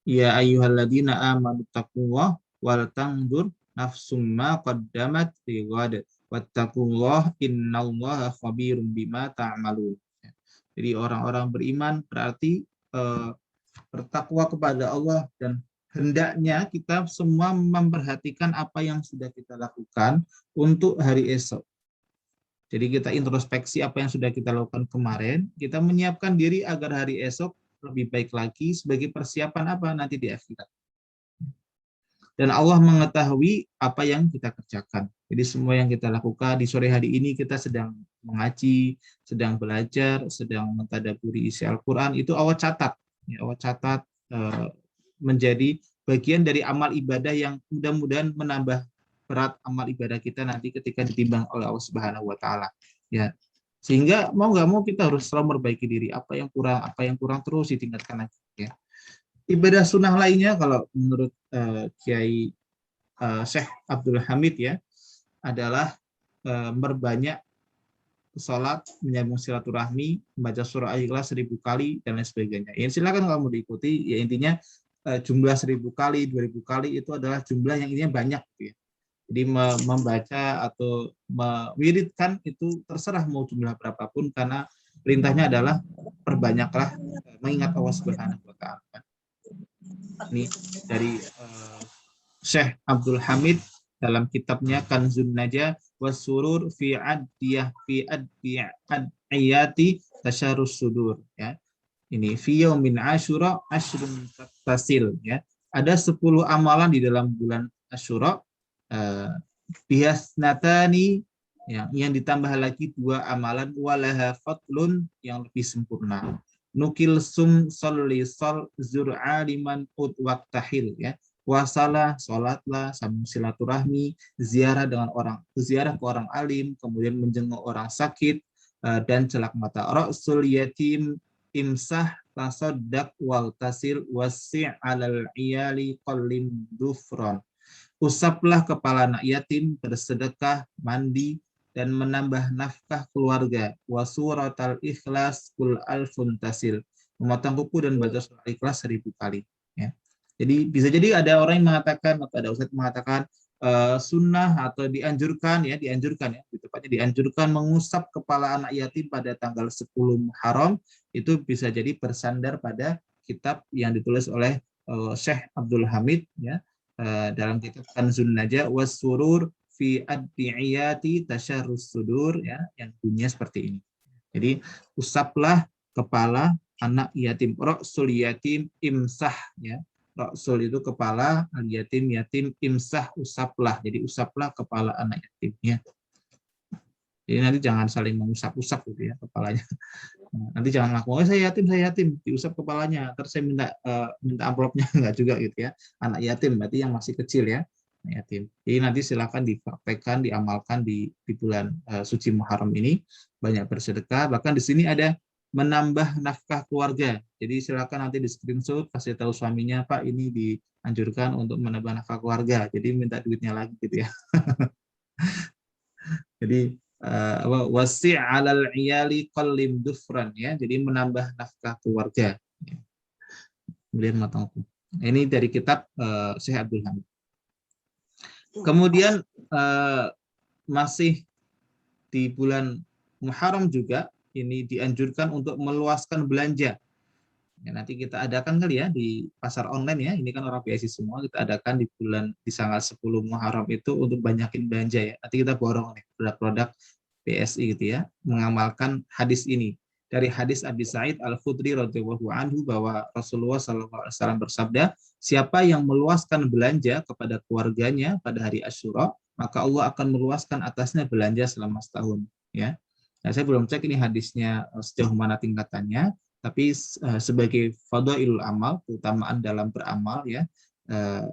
Ya ayyuhalladzina amanu taqullah wal tanzur nafsum ma qaddamat lighad wattaqullah innallaha khabirum bima ta'malun. Jadi orang-orang beriman berarti bertakwa kepada Allah, dan hendaknya kita semua memperhatikan apa yang sudah kita lakukan untuk hari esok. Jadi kita introspeksi apa yang sudah kita lakukan kemarin, kita menyiapkan diri agar hari esok lebih baik lagi sebagai persiapan apa nanti di akhirat. Dan Allah mengetahui apa yang kita kerjakan. Jadi semua yang kita lakukan di sore hari ini, kita sedang mengaji, sedang belajar, sedang mentadaburi isi Al-Quran, itu Allah catat. Ya, Allah catat menjadi bagian dari amal ibadah yang mudah-mudahan menambah berat amal ibadah kita nanti ketika ditimbang oleh Allah Subhanahu wa taala. Ya. Sehingga mau nggak mau kita harus selalu memperbaiki diri, apa yang kurang terus ditingkatkan lagi ya. Ibadah sunnah lainnya kalau menurut Kiai Syekh Abdul Hamid ya, adalah berbanyak sholat, menyambung silaturahmi, membaca surah Al-Ikhlas 1000 kali dan lain sebagainya. Ya, silakan kamu diikuti. Ya intinya jumlah 1000 kali, 2000 kali itu adalah jumlah yang intinya banyak gitu ya. Jadi membaca atau mewiridkan itu terserah mau jumlah berapapun, karena perintahnya adalah perbanyaklah mengingat Allah Subhanahu wa taala. Ini dari Syekh Abdul Hamid dalam kitabnya Kanzun Najah wasurur fi adiyati tasyarus sudur ya. Ini fi yaumin asyura asyrun tasil ya. Ada 10 amalan di dalam bulan Asyura, biasnatani yang ditambah lagi 2 amalan, walaha fatlun yang lebih sempurna, nukil sum sholli sol zur'a liman ut waktahil ya, puasalah, sholatlah, sambung silaturahmi, ziarah ke orang alim, kemudian menjenguk orang sakit, dan celak mata. Ra'sul yatim imsah tasaddaq wal tasil wasi' alal iyali qallim dufron. Usaplah kepala anak yatim, bersedekah, mandi, dan menambah nafkah keluarga. Wasuratal ikhlas kul alfun tasil. Memotong kuku dan baca surah Ikhlas 1000 kali. Ya. Jadi bisa jadi ada orang yang mengatakan, atau ada ustadz mengatakan sunnah atau dianjurkan ya, tepatnya dianjurkan mengusap kepala anak yatim pada tanggal 10 Muharram. Itu bisa jadi bersandar pada kitab yang ditulis oleh Syekh Abdul Hamid ya, dalam kitab Kanzun Najah wasurur fi ad'iyati tasyarrus sudur, ya, yang bunyinya seperti ini. Jadi usaplah kepala anak yatim, ra'sul yatim imsah, ya. Ra'sul itu kepala, al yatim yatim, imsah usaplah. Jadi usaplah kepala anak yatim, ya. Jadi nanti jangan saling mengusap-usap gitu ya kepalanya. Nanti jangan ngaku, oh saya yatim, diusap kepalanya, terus saya minta amplopnya, enggak juga gitu ya. Anak yatim berarti yang masih kecil ya, anak yatim. Jadi nanti silakan dipraktekkan, diamalkan di bulan suci Muharram ini, banyak bersedekah. Bahkan di sini ada menambah nafkah keluarga. Jadi silakan nanti di screenshot, kasih tahu suaminya, Pak ini dianjurkan untuk menambah nafkah keluarga. Jadi minta duitnya lagi gitu ya. Jadi wasi' 'alal 'iyali qallim dufran, ya. Jadi menambah nafkah keluarga. Kemudian matang. Ini dari kitab Syekh Abdul Hamid. Kemudian masih di bulan Muharram juga ini dianjurkan untuk meluaskan belanja. Ya, nanti kita adakan kali ya di pasar online ya. Ini kan orang PSI semua, kita adakan di tanggal 10 Muharram itu untuk banyakin belanja ya. Nanti kita borong nih produk-produk PSI gitu ya, mengamalkan hadis ini. Dari hadis Abi Sa'id Al-Khudri radhiyallahu anhu bahwa Rasulullah SAW bersabda, siapa yang meluaskan belanja kepada keluarganya pada hari Asyura, maka Allah akan meluaskan atasnya belanja selama setahun. Ya, nah, saya belum cek ini hadisnya sejauh mana tingkatannya, tapi sebagai fadhailul amal, keutamaan dalam beramal ya,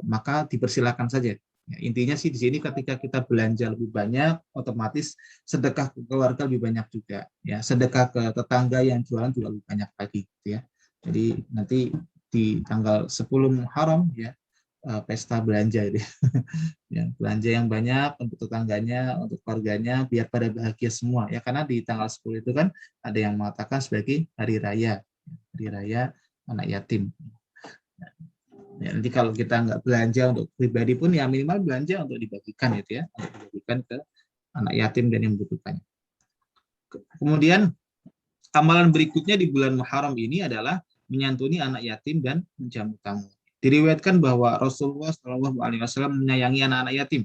maka dipersilakan saja. Ya, intinya sih di sini ketika kita belanja lebih banyak, otomatis sedekah ke keluarga lebih banyak juga. Ya, sedekah ke tetangga yang jualan juga lebih banyak lagi. Gitu ya. Jadi nanti di tanggal 10 Muharram ya, pesta belanja itu. Ya, belanja yang banyak untuk tetangganya, untuk keluarganya, biar pada bahagia semua. Ya, karena di tanggal 10 itu kan ada yang mengatakan sebagai hari raya anak yatim. Ya, nanti kalau kita nggak belanja untuk pribadi pun ya minimal belanja untuk dibagikan gitu ya, untuk dibagikan ke anak yatim dan yang membutuhkannya. Kemudian amalan berikutnya di bulan Muharram ini adalah menyantuni anak yatim dan menjamu tamu. Diriwayatkan bahwa Rasulullah SAW menyayangi anak-anak yatim,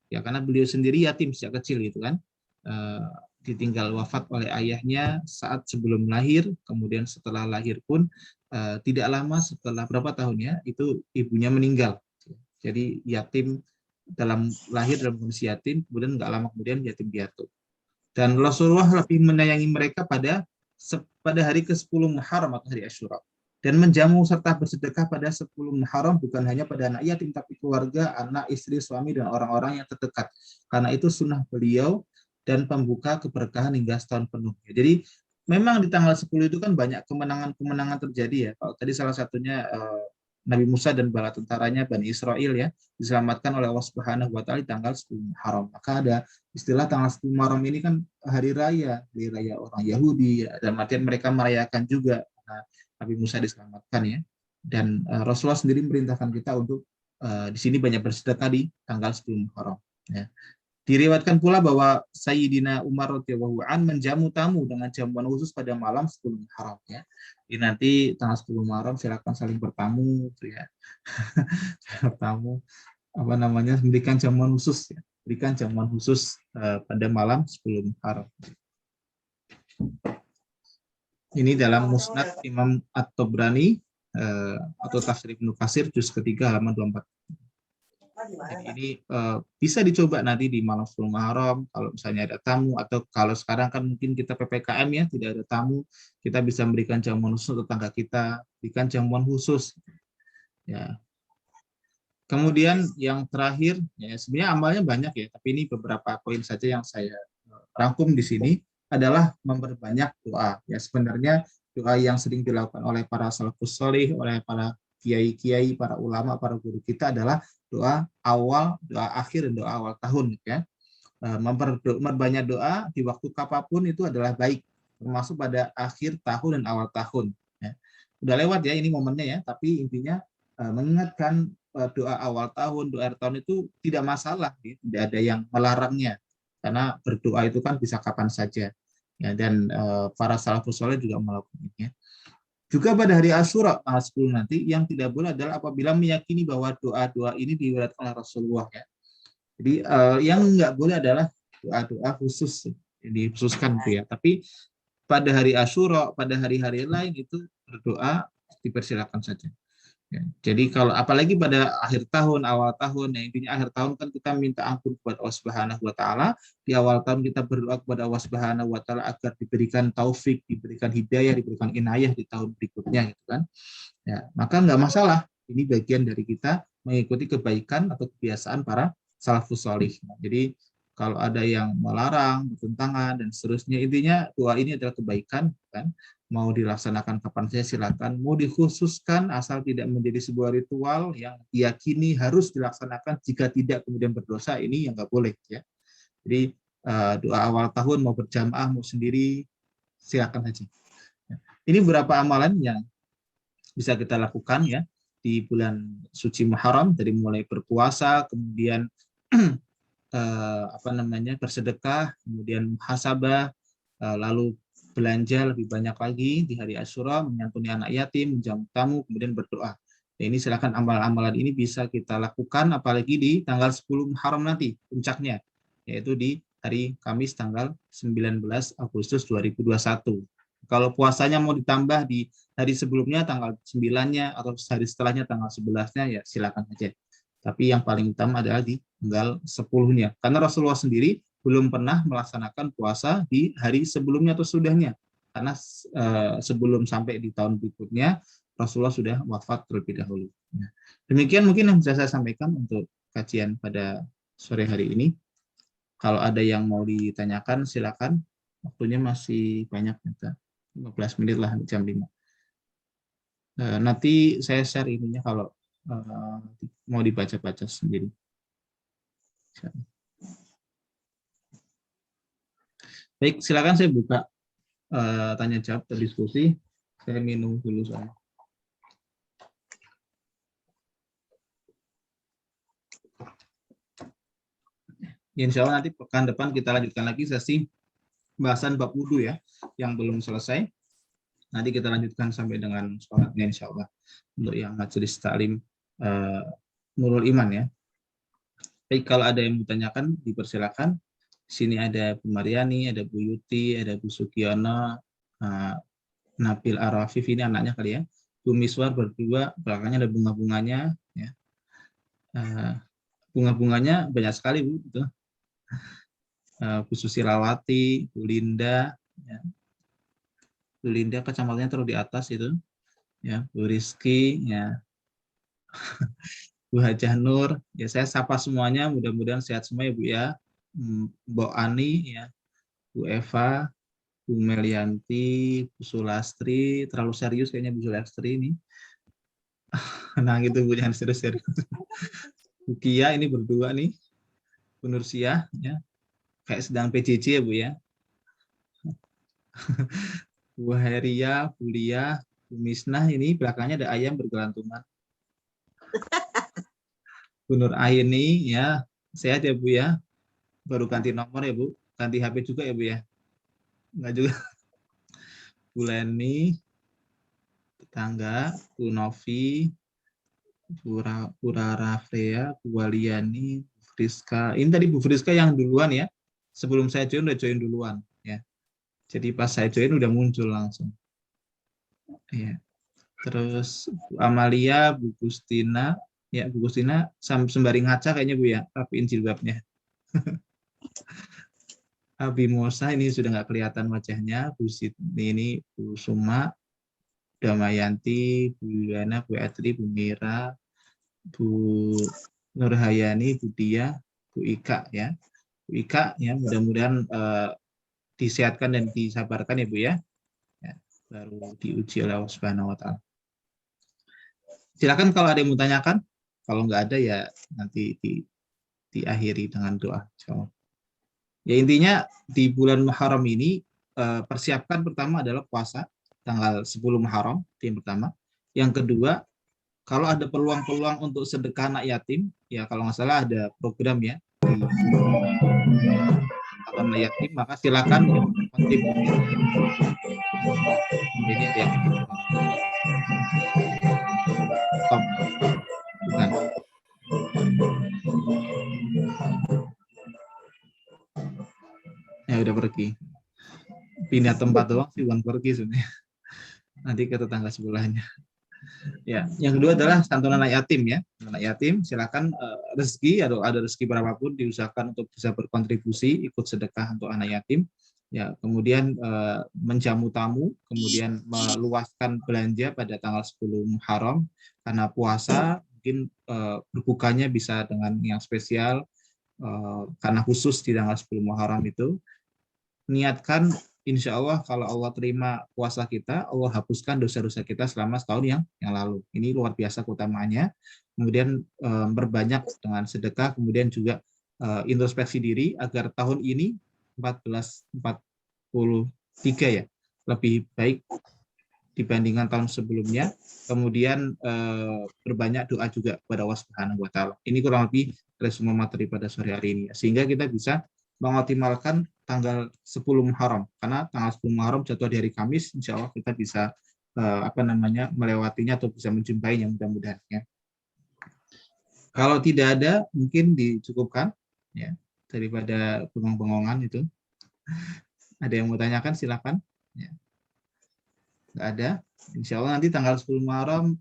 ya karena beliau sendiri yatim sejak kecil gitu kan, ditinggal wafat oleh ayahnya saat sebelum lahir, kemudian setelah lahir pun tidak lama setelah berapa tahunnya itu ibunya meninggal. Jadi yatim lahir dalam kondisi yatim, kemudian nggak lama kemudian yatim piatu. Dan Rasulullah lebih menyayangi mereka pada hari ke-10 Muharram atau hari Asyura. Dan menjamu serta bersedekah pada 10 Muharram bukan hanya pada anak yatim, tapi keluarga, anak, istri, suami, dan orang-orang yang terdekat. Karena itu sunnah beliau dan pembuka keberkahan hingga setahun penuh. Jadi memang di tanggal 10 itu kan banyak kemenangan-kemenangan terjadi ya. Kalau tadi salah satunya Nabi Musa dan bala tentaranya Bani Israel ya diselamatkan oleh Allah Subhanahu wa taala di tanggal 10 Muharram. Maka ada istilah tanggal 10 Muharram ini kan hari raya orang Yahudi ya, dan artian mereka merayakan juga Nabi Musa diselamatkan ya. Dan Rasulullah sendiri merintahkan kita untuk di sini banyak bersedekah di tanggal 10 Muharram ya. Diriwayatkan pula bahwa Sayyidina Umar radhiyallahu an menjamu tamu dengan jamuan khusus pada malam 10 Muharram ya. Jadi nanti tanggal 10 Muharram silakan saling bertamu gitu ya. Bertamu apa namanya, memberikan jamuan khusus ya. Berikan jamuan khusus pada malam 10 Muharram. Ini dalam Musnad Imam At-Tabrani atau Tafsir Ibnu Katsir juz ketiga halaman 24. Jadi ini bisa dicoba nanti di malam 10 Muharram kalau misalnya ada tamu, atau kalau sekarang kan mungkin kita PPKM ya, tidak ada tamu, kita bisa memberikan jamuan khusus untuk tetangga kita, berikan jamuan khusus. Ya. Kemudian yang terakhir, ya sebenarnya amalnya banyak ya, tapi ini beberapa poin saja yang saya rangkum di sini adalah memperbanyak doa. Ya sebenarnya doa yang sering dilakukan oleh para salafus sholih, oleh para kiai-kiai, para ulama, para guru kita adalah doa awal, doa akhir, dan doa awal tahun ya. Memperbanyak doa di waktu apapun itu adalah baik, termasuk pada akhir tahun dan awal tahun ya. Udah lewat ya ini momennya ya, tapi intinya mengingatkan doa awal tahun, doa akhir tahun itu tidak masalah ya. Tidak ada yang melarangnya, karena berdoa itu kan bisa kapan saja ya, dan para salafus saleh juga melakukannya. Juga pada hari Asyura tanggal 10 nanti yang tidak boleh adalah apabila meyakini bahwa doa-doa ini diriwayatkan oleh Rasulullah ya. Jadi yang nggak boleh adalah doa-doa khusus, dikhususkan itu ya. Tapi pada hari Asyura, pada hari-hari lain itu berdoa dipersilakan saja. Ya, jadi kalau apalagi pada akhir tahun, awal tahun, ya intinya akhir tahun kan kita minta ampun kepada Allah Subhanahu wa taala, di awal tahun kita berdoa kepada Allah Subhanahu wa taala agar diberikan taufik, diberikan hidayah, diberikan inayah di tahun berikutnya gitu kan. Ya, maka nggak masalah. Ini bagian dari kita mengikuti kebaikan atau kebiasaan para salafus salih. Jadi kalau ada yang melarang, bertentangan dan seterusnya, intinya doa ini adalah kebaikan kan. Mau dilaksanakan kapan saja silakan, mau dikhususkan asal tidak menjadi sebuah ritual yang diyakini harus dilaksanakan, jika tidak kemudian berdosa, ini yang nggak boleh ya. Jadi doa awal tahun mau berjamaah mau sendiri silakan saja. Ini beberapa amalan yang bisa kita lakukan ya di bulan suci Muharram, dari mulai berpuasa, kemudian bersedekah, kemudian muhasabah, lalu belanja lebih banyak lagi di hari Asyura, menyantuni anak yatim, menjamu tamu, kemudian berdoa. Nah, ini silakan amalan-amalan ini bisa kita lakukan apalagi di tanggal 10 Muharram nanti puncaknya, yaitu di hari Kamis tanggal 19 Agustus 2021. Kalau puasanya mau ditambah di hari sebelumnya tanggal 9-nya atau hari setelahnya tanggal 11-nya ya silakan aja. Tapi yang paling utama adalah di tanggal 10-nya. Karena Rasulullah sendiri belum pernah melaksanakan puasa di hari sebelumnya atau sudahnya. Karena sebelum sampai di tahun berikutnya, Rasulullah sudah wafat terlebih dahulu. Nah, demikian mungkin yang bisa saya sampaikan untuk kajian pada sore hari ini. Kalau ada yang mau ditanyakan, silakan. Waktunya masih banyak, 15 menit lah, jam 5. Nanti saya share ininya kalau mau dibaca-baca sendiri. Baik, silakan saya buka tanya jawab dan diskusi. Saya minum dulu soalnya. Insya Allah nanti pekan depan kita lanjutkan lagi sesi bahasan bab wudhu ya, yang belum selesai. Nanti kita lanjutkan sampai dengan sholatnya insya Allah untuk yang majelis taklim Nurul Iman ya. Baik, kalau ada yang ditanyakan dipersilakan. Di sini ada Bu Mariani, ada Bu Yuti, ada Bu Sugiono, Nabil Arafif ini anaknya kali ya. Bu Miswar berdua, belakangnya ada bunga-bunganya ya. Bunga-bunganya banyak sekali Bu itu. Bu Susilawati, Bu Linda ya. Bu Linda kacamatannya terus di atas itu ya. Bu Rizky ya. Bu Hajah Nur ya, saya sapa semuanya, mudah-mudahan sehat semua ya Bu ya. Mbok Ani ya, Bu Eva, Bu Melianti, Bu Sulastri, terlalu serius kayaknya Bu Sulastri ini. Nah gitu Bu, jangan serius-serius. Bu Kia ini berdua nih, Bu Nursiah ya, kayak sedang PJJ ya Bu ya. Bu Heria, Bu Lia, Bu Misnah ini belakangnya ada ayam bergelantungan. Bu Nur Aini ya, sehat ya Bu ya, baru ganti nomor ya Bu, ganti HP juga ya Bu ya. Enggak juga. Bu Leni, tetangga, Bu Novi, Bu Rara Freya, Bu Waliani, Bu Friska. Ini tadi Bu Friska yang duluan ya. Sebelum saya join udah join duluan ya. Jadi pas saya join udah muncul langsung. Ya. Terus Bu Amalia, Bu Gustina, ya Bu Gustina sembari ngaca kayaknya Bu ya, rapiin jilbabnya. Abi Mosa ini sudah nggak kelihatan wajahnya. Bu Sidni ini, Bu Suma, Damayanti, Bu Yuliana, Bu Etri, Bu Mira, Bu Nurhayani, Bu Dia, Bu Ika ya. Bu Ika ya, mudah-mudahan disehatkan dan disabarkan ya Bu ya. Ya, baru diuji oleh Allah Subhanahu wa taala. Silakan kalau ada yang mau tanyakan. Kalau nggak ada ya nanti diakhiri dengan doa. Ya intinya di bulan Muharram ini persiapkan pertama adalah puasa tanggal 10 Muharram, yang pertama. Yang kedua, kalau ada peluang-peluang untuk sedekah anak yatim, ya kalau nggak salah ada program ya di anak yatim, maka silakan kontribusi. Ini ada yang stop. Bukan. udah pergi. Pindah tempat doang sih, bukan pergi sebenarnya. Nanti ke tetangga sebelahnya. Ya, yang kedua adalah santunan anak yatim ya. Anak yatim silakan rezeki atau ada rezeki berapapun diusahakan untuk bisa berkontribusi ikut sedekah untuk anak yatim. Ya, kemudian menjamu tamu, kemudian meluaskan belanja pada tanggal 10 Muharram karena puasa, mungkin berbukanya bisa dengan yang spesial karena khusus di tanggal 10 Muharram itu. Niatkan insya Allah kalau Allah terima puasa kita, Allah hapuskan dosa-dosa kita selama setahun yang lalu. Ini luar biasa keutamaannya. Kemudian berbanyak dengan sedekah, kemudian juga introspeksi diri agar tahun ini 1443 ya lebih baik dibandingkan tahun sebelumnya. Kemudian berbanyak doa juga kepada Allah Subhanahu wa taala. Ini kurang lebih semua materi pada sore hari ini. Sehingga kita bisa mengoptimalkan tanggal 10 Muharram karena tanggal 10 Muharram jatuh di hari Kamis, insya Allah kita bisa melewatinya atau bisa menjumpainya mudah-mudahan ya. Kalau tidak ada mungkin dicukupkan ya daripada bengong-bengongan itu. Ada yang mau tanyakan silakan ya. Nggak ada. Insya Allah nanti tanggal 10 Muharram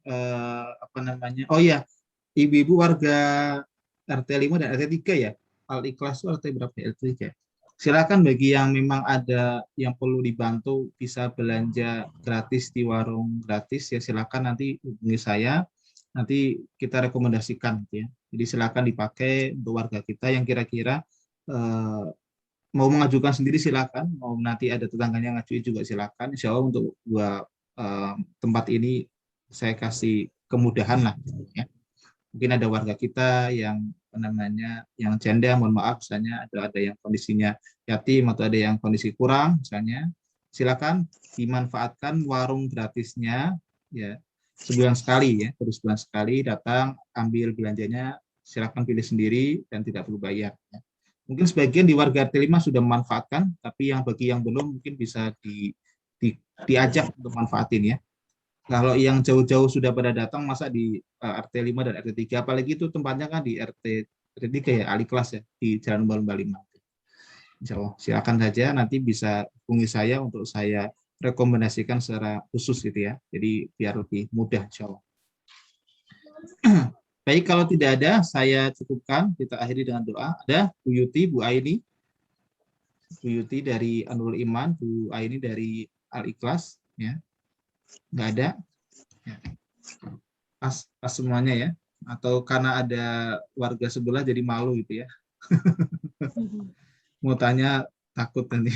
oh iya, ibu-ibu warga RT 5 dan RT 3 ya. Al-Ikhlas itu RT berapa ya? RT 3. Silakan bagi yang memang ada yang perlu dibantu bisa belanja gratis di warung gratis ya, silakan nanti hubungi saya. Nanti kita rekomendasikan gitu ya. Jadi silakan dipakai untuk warga kita yang kira-kira mau mengajukan sendiri silakan, mau nanti ada tetangganya ngajuin juga silakan. Insya Allah untuk dua tempat ini saya kasih kemudahan lah ya. Mungkin ada warga kita yang yang janda, mohon maaf misalnya ada yang kondisinya yatim atau ada yang kondisi kurang misalnya, silakan dimanfaatkan warung gratisnya ya, sebulan sekali ya, terus sebulan sekali datang ambil belanjanya, silakan pilih sendiri dan tidak perlu bayar ya. Mungkin sebagian di warga RT 5 sudah memanfaatkan, tapi bagi yang belum mungkin bisa diajak untuk manfaatin ya. Kalau yang jauh-jauh sudah pada datang, masa di RT 5 dan RT 3, apalagi itu tempatnya kan di RT 3 ya, Al-Ikhlas ya, di Jalan Lumba 5. Insya Allah, silakan saja nanti bisa hubungi saya untuk saya rekomendasikan secara khusus gitu ya. Jadi biar lebih mudah insya Allah. Baik, kalau tidak ada, saya cukupkan. Kita akhiri dengan doa. Ada Bu Yuti, Bu Aini. Bu Yuti dari Anurul Iman, Bu Aini dari Al-Ikhlas. Ya. Nggak ada. Ya. Pas semuanya ya. Atau karena ada warga sebelah jadi malu gitu ya. Mau tanya takut nanti.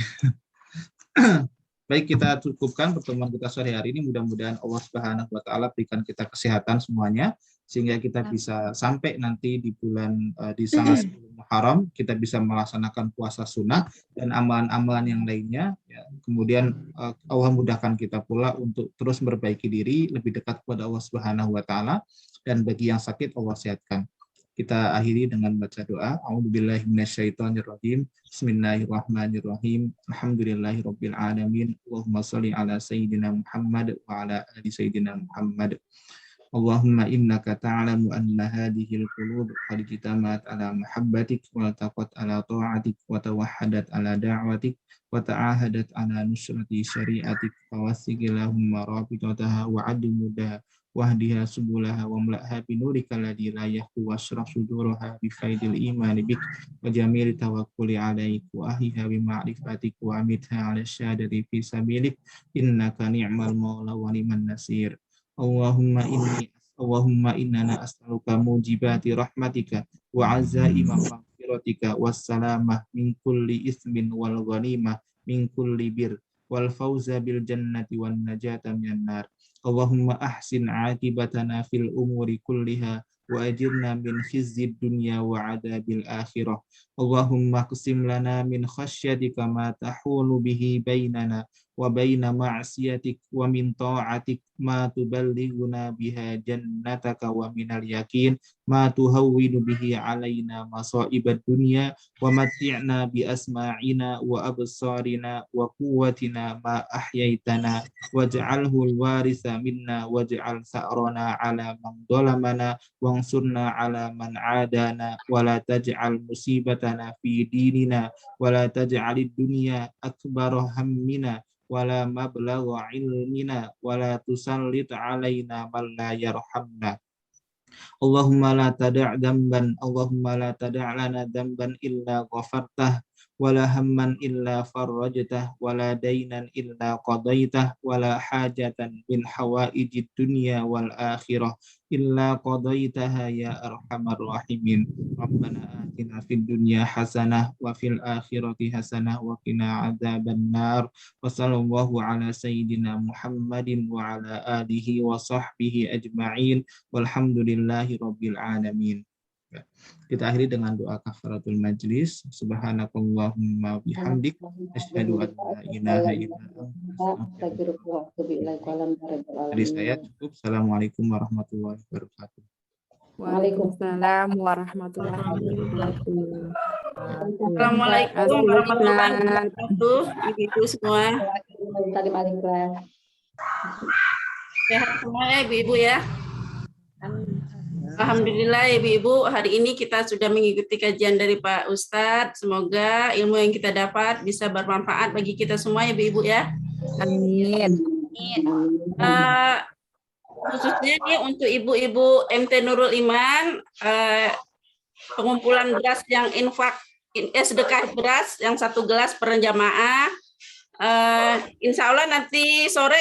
Baik, kita cukupkan pertemuan kita sore hari ini. Mudah-mudahan Allah Subhanahu wa taala berikan kita kesehatan semuanya sehingga kita bisa sampai nanti di bulan di tanggal 10 Muharram kita bisa melaksanakan puasa sunnah dan amalan-amalan yang lainnya ya. Kemudian Allah mudahkan kita pula untuk terus memperbaiki diri lebih dekat kepada Allah Subhanahu wa taala dan bagi yang sakit Allah sehatkan. Kita akhiri dengan baca doa. A'udzubillahi minasyaitonirrajim. Bismillahirrahmanirrahim. Alhamdulillahirabbil alamin. Allahumma shalli ala sayyidina Muhammad wa ala ali sayyidina Muhammad. Allahumma innaka ta'lamu anna hadhil qulub qad jitamat ala muhabbatik wa taqat ala ta'atik wa tawahhadat ala da'watik wa ta'ahadat ala nusrati syari'atik wa wasigilahumma rabitataha wa adimudaha wahdiha subulaha wa mla'ha binurika alladhi la yahdu wasrah suduraha bifaidil imani bik wa jamil tawakkuli alaik wa ahiha bima'rifatik wa amitha ala syadari fi sabilik innaka ni'mal mawla wa ni'man nasir. Allahumma innana as'aluka mujibati rahmatika wa azaima maghfiratika wassalamah min kulli ismin wal ghanimah min kulli bir wal fawza bil jannati wan najata minan nar. Allahumma ahsin aqibatana fil umuri kulliha wa ajirna min khizyid dunya wa adabil akhirah. Allahumma qsim lana min khasyatika ma tahulu bihi bainana wa baina ma'siyatik wa min ta'atik ma tuballighuna biha jannataka wa minal yakin ma tuhawwinu bihi alaina masa'ibad dunya wa matti'na bi asma'ina wa absarina wa quwwatina ma ahyaitana waj'alhu al-waritha minna waj'al sa'rana ala man dhalamana wansurna ala man adana wa la taj'al musibatana fi dinina wa la taj'alid dunya akbara hammina wala mablagha ilmina wala tusallit alaina man la yarhamna. Allahumma la tada' dzamban, Allahumma la tada' lana dzamban illa ghafartah wala hamman illa farajtah wala dainan illa qadaitah wala hajatan min hawaijid dunya wal akhirah illa qadaitaha ya arhamar rahimin. Rabbana atina fid dunya hasanah wa fil akhirati hasanah wa qina adzabannar. Wa sallallahu ala sayyidina Muhammadin wa ala alihi wa sahbihi ajma'in. Walhamdulillahi rabbil alamin. Kita akhiri dengan doa kafaratul majlis. Subhanakallahumma bihamdik asyhadu an la ilaha illa anta. Dari saya cukup. Assalamualaikum warahmatullahi wabarakatuh. Waalaikumsalam warahmatullahi wabarakatuh. Assalamualaikum warahmatullahi wabarakatuh, ibu-ibu semua. Sehat semua ya ibu-ibu ya. Alhamdulillah ibu-ibu, hari ini kita sudah mengikuti kajian dari Pak Ustadz. Semoga ilmu yang kita dapat bisa bermanfaat bagi kita semua ya ibu-ibu ya. Amin. Khususnya nih untuk ibu-ibu MT Nurul Iman, pengumpulan beras yang sedekah beras yang 1 gelas per jamaah. Insya Allah nanti sore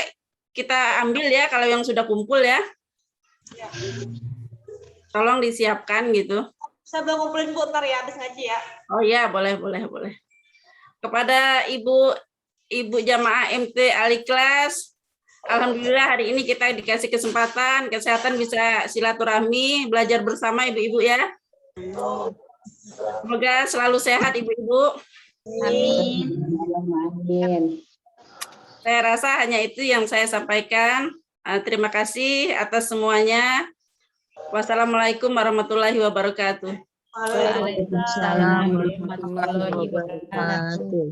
kita ambil ya kalau yang sudah kumpul ya. Tolong disiapkan gitu. Saya belum ngumpulin Bu, ntar ya habis ngaji ya. Oh iya, boleh. Kepada ibu jamaah MT Al-Ikhlas, alhamdulillah hari ini kita dikasih kesempatan, kesehatan bisa silaturahmi, belajar bersama ibu-ibu ya. Semoga selalu sehat ibu-ibu. Amin. Saya rasa hanya itu yang saya sampaikan. Terima kasih atas semuanya. Wassalamualaikum warahmatullahi wabarakatuh. Waalaikumsalam warahmatullahi wabarakatuh.